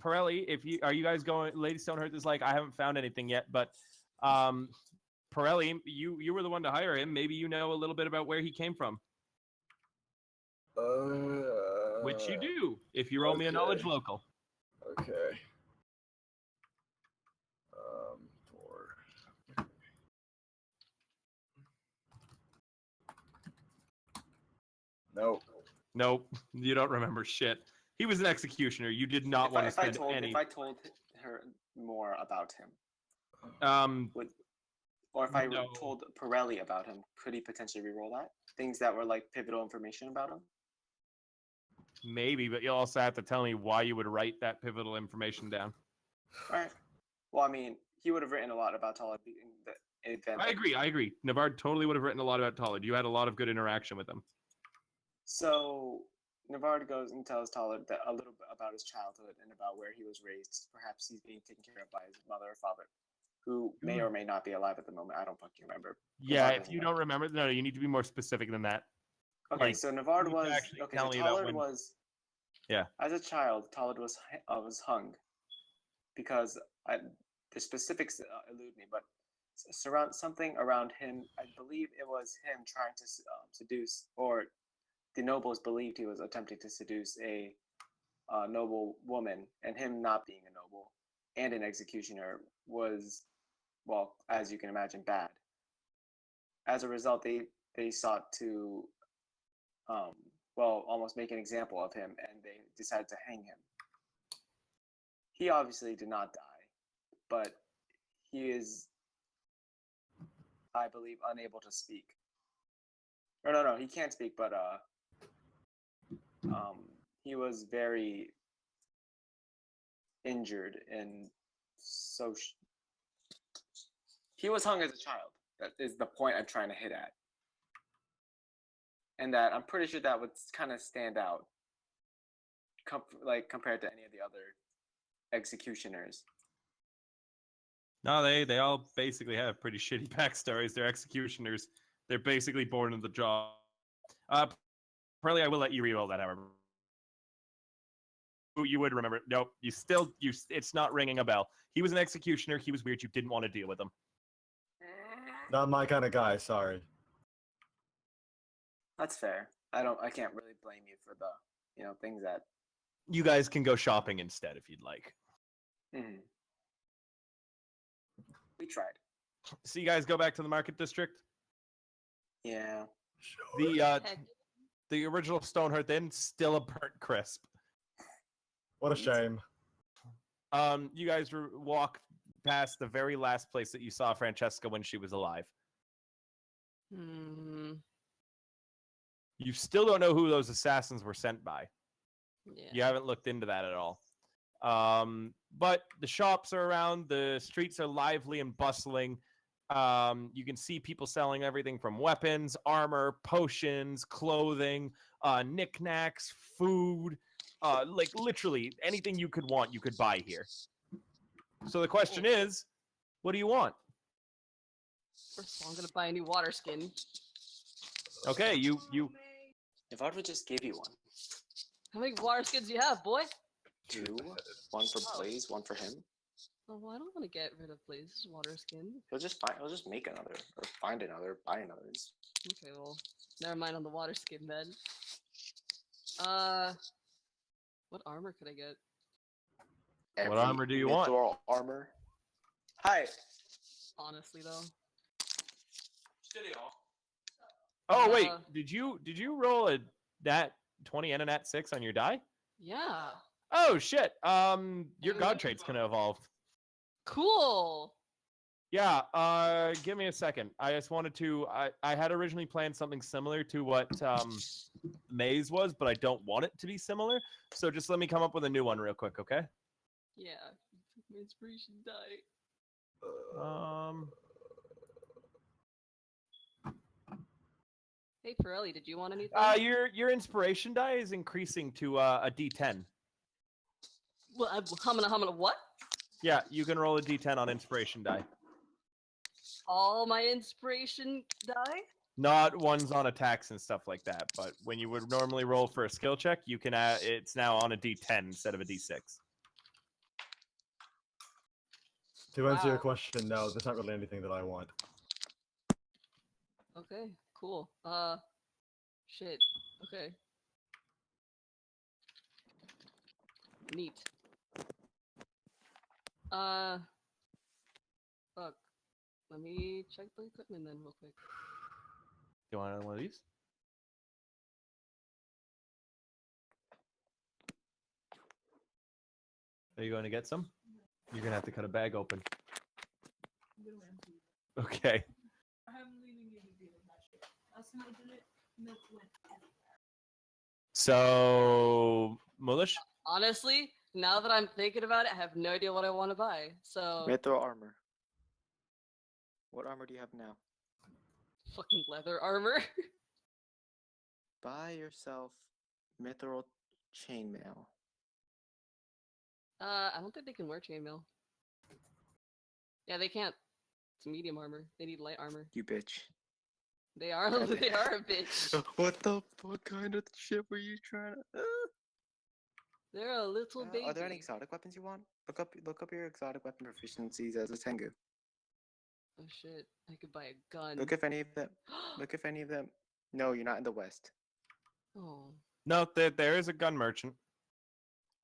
Pirelli, if you are you guys going? Lady Stonehearth is like, I haven't found anything yet, but Pirelli, you were the one to hire him. Maybe you know a little bit about where he came from, which you do if you roll me a knowledge okay. local. Okay. Four. Nope. Nope, you don't remember shit. He was an executioner. You did not want to spend any. If I told her more about him, Would or if I no. told Pirelli about him, could he potentially reroll that? Things that were like pivotal information about him. Maybe, but you'll also have to tell me why you would write that pivotal information down. All right. Well, I mean, he would have written a lot about Tollard in the event. I agree. Navard totally would have written a lot about Tollard. You had a lot of good interaction with him. So Navard goes and tells Tollard that a little bit about his childhood and about where he was raised. Perhaps he's being taken care of by his mother or father, who may or may not be alive at the moment. I don't fucking remember. Yeah, Navard if you don't remember, no, you need to be more specific than that. Okay, like, so Navard you was actually okay. tell So me about Tollard when- was Yeah. As a child, Tollard was hung because the specifics elude me, but something around him. I believe it was him trying to seduce, or the nobles believed he was attempting to seduce a noble woman, and him not being a noble and an executioner was, well, as you can imagine, bad. As a result, they sought to almost make an example of him, and they decided to hang him. He obviously did not die, but he is, I believe, unable to speak. Or no, he can't speak, but he was very injured, and so he was hung as a child. That is the point I'm trying to hit at. And that I'm pretty sure that would kind of stand out, compared to any of the other executioners. No, they all basically have pretty shitty backstories. They're executioners. They're basically born in the job. Probably I will let you reroll that, however. You would remember. Nope. It's not ringing a bell. He was an executioner. He was weird. You didn't want to deal with him. Not my kind of guy. Sorry. That's fair. I can't really blame you for the, things that. You guys can go shopping instead if you'd like. Mm-hmm. We tried. So you guys go back to the market district? Yeah. The original Stonehearth Inn, still a burnt crisp. What a shame. You guys walk past the very last place that you saw Francesca when she was alive. You still don't know who those assassins were sent by. Yeah. You haven't looked into that at all. But the shops are around, the streets are lively and bustling. You can see people selling everything from weapons, armor, potions, clothing, knickknacks, food, like literally anything you could want, you could buy here. So the question is, what do you want? First of all, I'm gonna buy a new water skin. Okay, you. If I would just give you one. How many water skins do you have, boy? 2, one for Blaze, one for him. Oh, well, I don't want to get rid of Blaze's water skin. He'll just make another, or find another, buy another. Okay, well, never mind on the water skin then. What armor could I get? What armor do you want? Mithril armor. Hi. Honestly, though. Oh wait, did you roll a nat 20 and a nat 6 on your die? Yeah. Oh shit. Your god trait's gonna evolve. Cool. Yeah, give me a second. I just wanted to I had originally planned something similar to what Maze was, but I don't want it to be similar. So just let me come up with a new one real quick, okay? Yeah. My inspiration die. Hey Pirelli, did you want anything? Your inspiration die is increasing to a D10. Well, humana, what? Yeah, you can roll a D10 on inspiration die. All my inspiration die? Not ones on attacks and stuff like that, but when you would normally roll for a skill check, you can add, it's now on a D10 instead of a D6. To answer your Wow. question, no, that's not really anything that I want. Okay, cool. Shit. Okay. Neat. Fuck. Let me check the equipment then real quick. You want another one of these? Are you going to get some? You're going to have to cut a bag open. Okay. So, Mulish? Honestly, now that I'm thinking about it, I have no idea what I want to buy. So, Mithril armor. What armor do you have now? fucking leather armor. Buy yourself mithril chainmail. I don't think they can wear chainmail. Yeah, they can't. It's medium armor. They need light armor. You bitch. They are. God They are a bitch. What kind of shit were you trying to? They're a little baby. Are there any exotic weapons you want? Look up your exotic weapon proficiencies as a Tengu. Oh shit! I could buy a gun. Look if any of them. Look if any of them. No, you're not in the West. Oh. No, there is a gun merchant.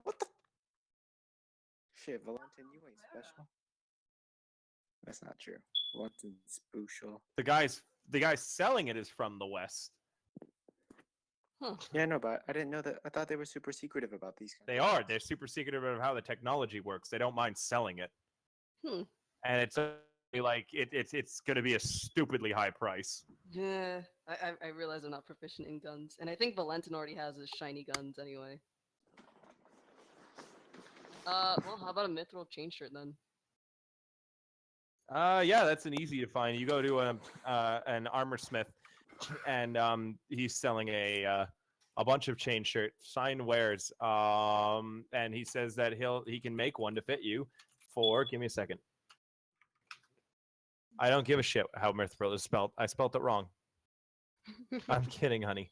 What the? Shit, Valentin, you ain't special. That's not true. Valentin's special. The guy selling it is from the West. Huh. Yeah, no, but I didn't know that. I thought they were super secretive about these. They are. They're super secretive about how the technology works. They don't mind selling it. Hmm. And it's like it's going to be a stupidly high price. Yeah. I realize I'm not proficient in guns, and I think Valentin already has his shiny guns anyway. Well, how about a mithril chain shirt then? Yeah, that's an easy to find. You go to an armor smith, and he's selling a bunch of chain shirt signed wares. And he says that he can make one to fit you for. Give me a second. I don't give a shit how mithril is spelled. I spelled it wrong. I'm kidding, honey.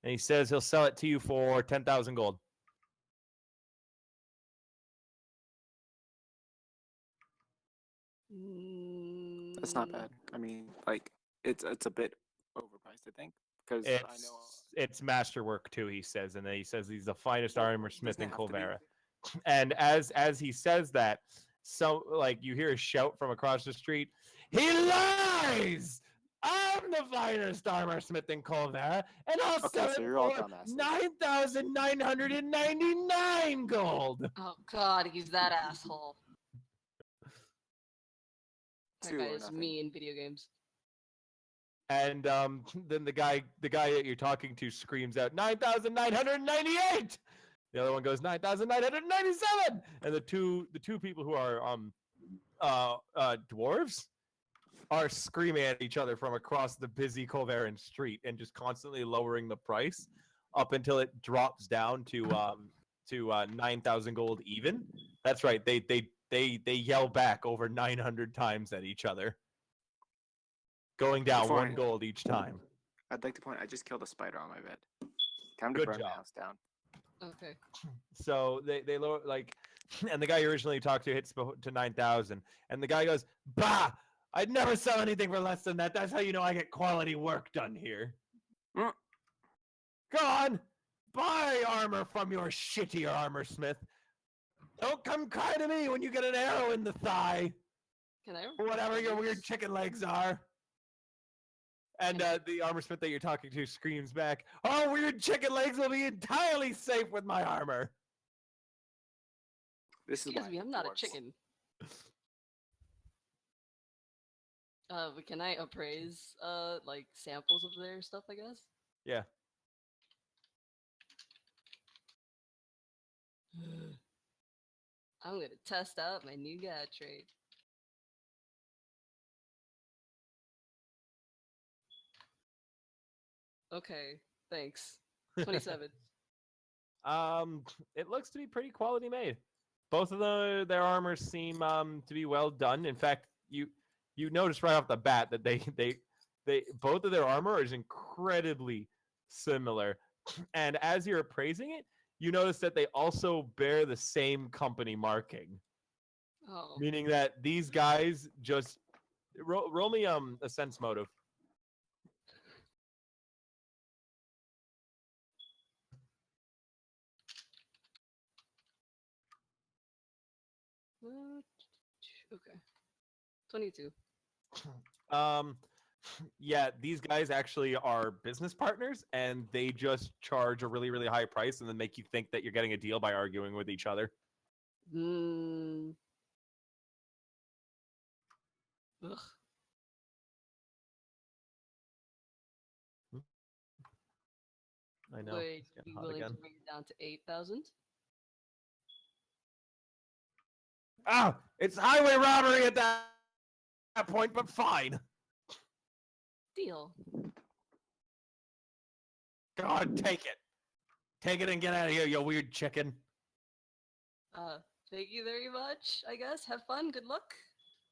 And he says he'll sell it to you for 10,000 gold. That's not bad. I mean, like, it's a bit overpriced, I think, because I know. It's masterwork too. He says, and then he says he's the finest armor smith in Doesn't it have to be? Kolvera. And as he says that, so like you hear a shout from across the street. He lies. I'm the finest armor smith in Kolvera, and I'll Okay, sell so it you're all for dumbasses. 9,999 gold. Oh god, he's that asshole. That Two guy or is nothing. me in video games. And then the guy that you're talking to screams out 9,998. The other one goes 9,997. And the two people who are dwarves are screaming at each other from across the busy Kolveran street and just constantly lowering the price up until it drops down to 9,000 gold even. That's right. They yell back over 900 times at each other, going down Before 1 gold each time. I'd like to point. I just killed a spider on my bed. Time to Good burn job. the house down. Okay. So they lower like, and the guy you originally talked to hits to 9,000, and the guy goes, "Bah! I'd never sell anything for less than that. That's how you know I get quality work done here. Mm. Go on, buy armor from your shittier armor smith. Don't come cry to me when you get an arrow in the thigh, Can I? or whatever your weird chicken legs are." And the armor smith that you're talking to screams back, "Oh, weird chicken legs will be entirely safe with my armor." This is Excuse why me, I'm not a dwarves- chicken. But can I appraise like samples of their stuff? I guess. Yeah. I'm gonna test out my new guy trade. Okay, thanks. 27. It looks to be pretty quality made. Both of their armors seem to be well done. In fact, you notice right off the bat that both of their armor is incredibly similar. And as you're appraising it, you notice that they also bear the same company marking, Oh. meaning that these guys just roll me a sense motive. Okay. 22. Yeah, these guys actually are business partners, and they just charge a really, really high price and then make you think that you're getting a deal by arguing with each other. Hmm. Ugh. I know. Would It's you getting be hot willing again. to bring it down to 8,000? Ah, it's highway robbery at that point, but fine. Deal. God, take it. Take it and get out of here, you weird chicken. Thank you very much, I guess. Have fun, good luck.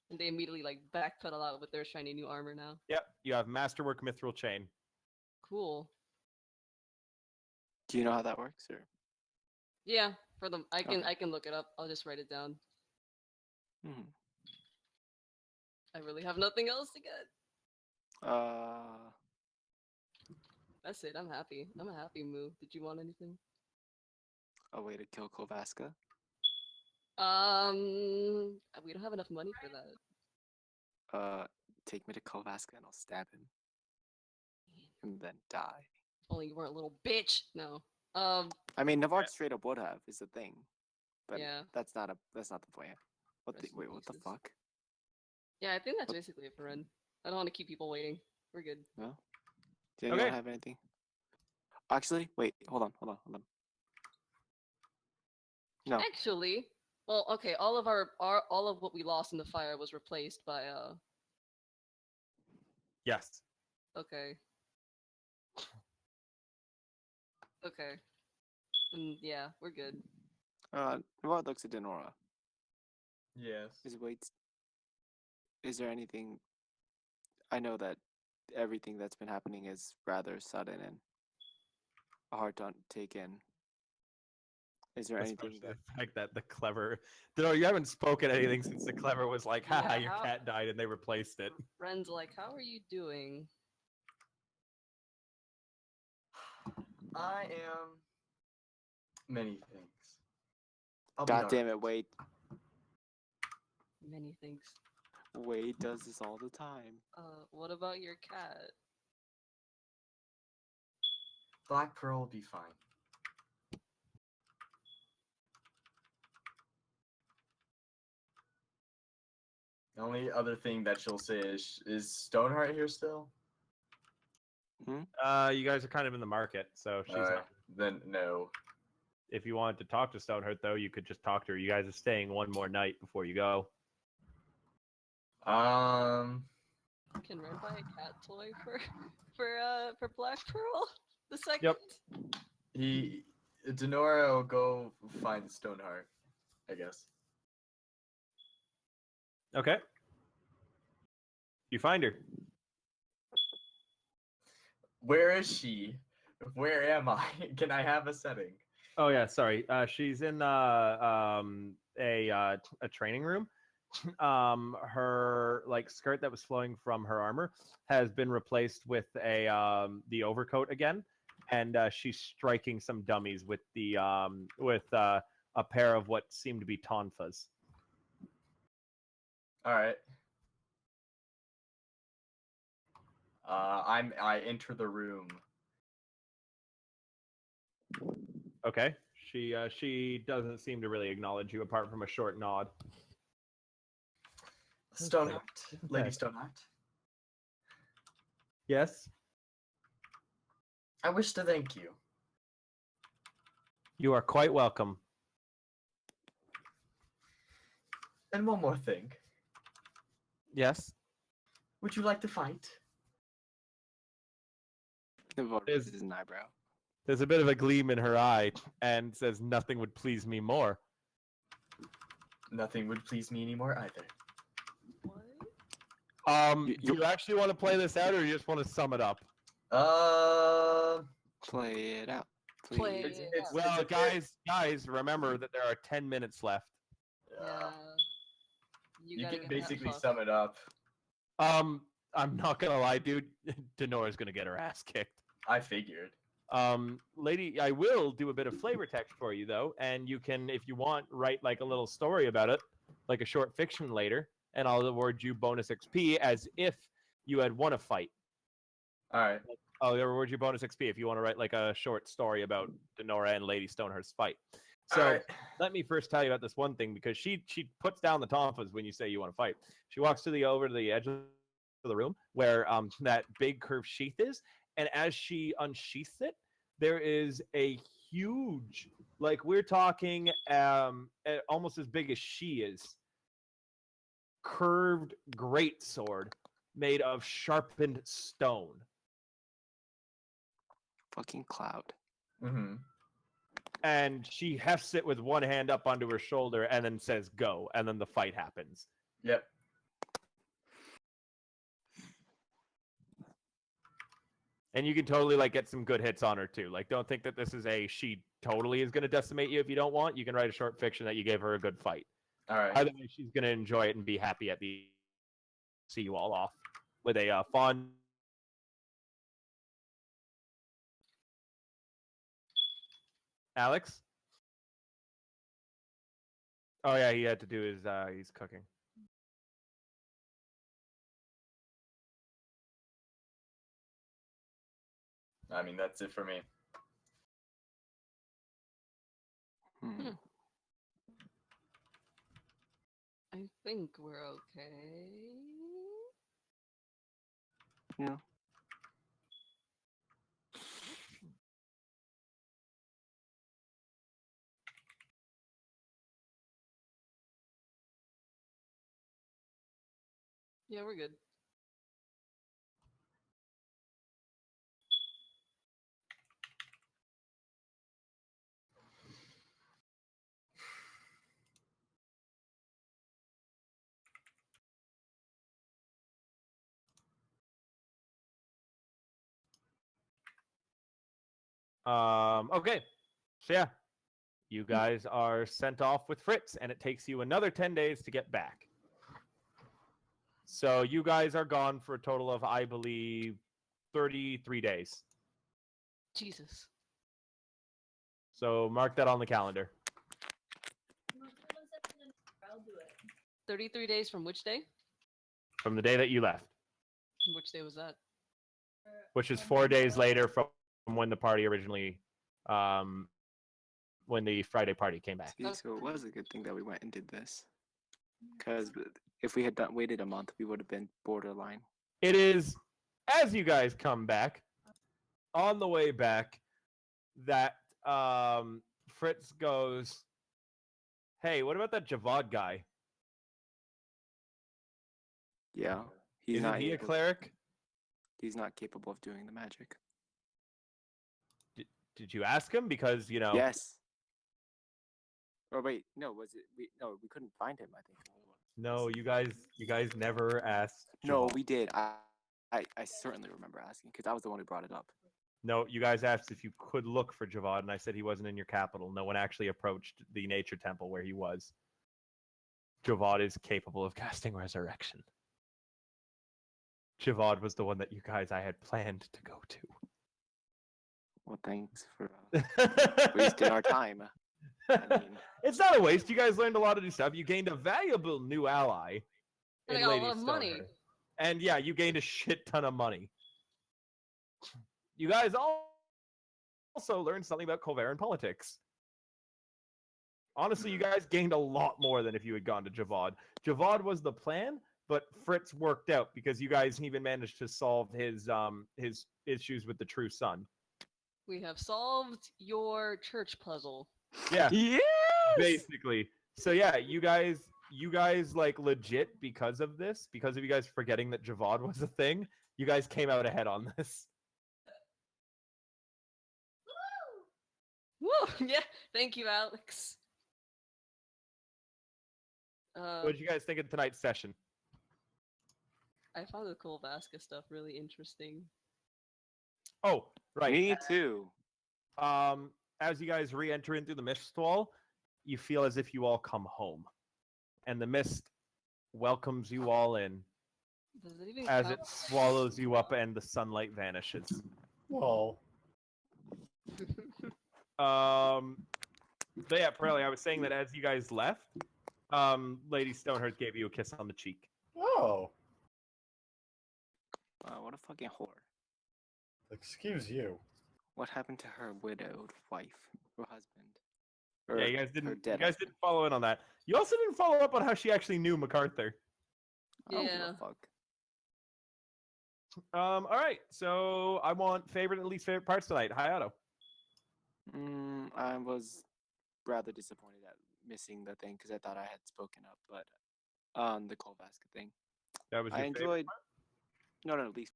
And they immediately like backpedal out with their shiny new armor now. Yep, you have Masterwork Mithril Chain. Cool. Do you know how that works, or? Yeah, for them I can Okay. look it up. I'll just write it down. Hmm. I really have nothing else to get. That's it, I'm happy. I'm a happy move. Did you want anything? A way to kill Kolvaska? We don't have enough money for that. Take me to Kolvaska and I'll stab him. And then die. Only you weren't a little bitch. No. I mean, Navarre straight up would have, is the thing. But Yeah. that's not the plan. Rest in Wait, what the pieces. fuck? Yeah, I think that's basically it for Ren. I don't want to keep people waiting. We're good. No? Did anyone Okay. have anything? Actually, wait, hold on. No. Actually, well, okay, all of what we lost in the fire was replaced by Yes. okay. Okay. Yeah, we're good. Navarre looks at Denora. Yes. Is there anything? I know that everything that's been happening is rather sudden and hard to take in. Is there anything Especially that? the fact that the clever, you haven't spoken anything since the clever was like, haha, Yeah, your how- cat died, and they replaced it. Ren's like, how are you doing? I am many things. God damn it, Wade. Many things. Wade does this all the time. What about your cat? Black Pearl will be fine. The only other thing that she'll say is Stoneheart here still? You guys are kind of in the market, so she's not. Then no. If you wanted to talk to Stoneheart, though, you could just talk to her. You guys are staying one more night before you go. Can Ren buy a cat toy for Black Pearl? The second? Yep. Denora will go find Stoneheart, I guess. Okay. You find her. Where is she? Where am I? Can I have a setting? Oh yeah, sorry. She's in a training room. Her like skirt that was flowing from her armor has been replaced with the overcoat again, and she's striking some dummies with a pair of what seem to be tonfas. All right. I enter the room. Okay. She doesn't seem to really acknowledge you apart from a short nod. Stoneheart, Lady Stoneheart. Yes. I wish to thank you. You are quite welcome. And one more thing. Yes. Would you like to fight? Navarre Is- raises an eyebrow. There's a bit of a gleam in her eye and says, nothing would please me more. Nothing would please me anymore either. What? You- Do you actually want to play this out, or you just want to sum it up? Play it out. Play Please. it it's- out. Well, a bit- guys, remember that there are 10 minutes left. Yeah. You, You gotta can get that basically fuck. sum it up. I'm not gonna lie, dude. Denora's gonna get her ass kicked. I figured. Lady, I will do a bit of flavor text for you though, and you can, if you want, write like a little story about it, like a short fiction later, and I'll award you bonus XP as if you had won a fight. All right. I'll award you bonus XP if you want to write like a short story about Denora and Lady Stonehurst's fight. So All right. let me first tell you about this one thing, because she puts down the tonfas when you say you want to fight. She walks over to the edge of the room where that big curved sheath is, and as she unsheaths it, there is a huge, like we're talking almost as big as she is, curved greatsword made of sharpened stone. Fucking Cloud. Mm-hmm. And she hefts it with one hand up onto her shoulder and then says go, and then the fight happens. Yep. And you can totally like get some good hits on her too. Like, don't think that this is she totally is going to decimate you if you don't want. You can write a short fiction that you gave her a good fight. All right. Either way, she's going to enjoy it and be happy at the see you all off with a fond. Alex? Oh yeah, he had to do his he's cooking. I mean, that's it for me. Hmm. I think we're okay. Yeah. Yeah, we're good. Okay. So yeah, you guys are sent off with Fritz, and it takes you another 10 days to get back. So you guys are gone for a total of, I believe, 33 days. Jesus. So mark that on the calendar. 33 days from which day? From the day that you left, Which day was that? which is 4 days later from when the party originally, when the Friday party came back. See, so it was a good thing that we went and did this. Because if we had waited a month, we would have been borderline. It is, as you guys come back, on the way back, that Fritz goes, hey, what about that Javad guy? Yeah. He's Isn't not he a able- cleric? He's not capable of doing the magic. Did you ask him? Because, you know... Yes. Or wait, no, was it? No, we couldn't find him, I think. No, you guys never asked. No, Javad. we did. I certainly remember asking because I was the one who brought it up. No, you guys asked if you could look for Javad, and I said he wasn't in your capital. No one actually approached the nature temple where he was. Javad is capable of casting resurrection. Javad was the one that I had planned to go to. Well, thanks for wasting our time. I mean, It's not a waste. You guys learned a lot of new stuff. You gained a valuable new ally. And I in got a Lady lot of money. Stonehurst. And yeah, you gained a shit ton of money. You guys also learned something about Kolveran politics. Honestly, you guys gained a lot more than if you had gone to Javad. Javad was the plan, but Fritz worked out because you guys even managed to solve his issues with the true son. We have solved your church puzzle. Yeah, yes! basically. So yeah, you guys like legit because of this, because of you guys forgetting that Javad was a thing, you guys came out ahead on this. Woo! Yeah, thank you, Alex. What did you guys think of tonight's session? I found the Kolvera stuff really interesting. Oh, right. Me too. As you guys re-enter into the mist wall, you feel as if you all come home, and the mist welcomes you all in Does it even as count? it swallows you up and the sunlight vanishes. Whoa. But yeah, Pirelli, I was saying that as you guys left, Lady Stoneheart gave you a kiss on the cheek. Oh. Wow, what a fucking whore. Excuse you. What happened to her widowed wife or husband? Yeah, you Or guys her didn't. You dead guys husband? didn't follow in on that. You also didn't follow up on how she actually knew MacArthur. I don't give Yeah. a fuck. All right. So I want favorite and least favorite parts tonight. Hayato. I was rather disappointed at missing the thing because I thought I had spoken up, but the Kolvera thing. That was I your favorite. enjoyed. No, least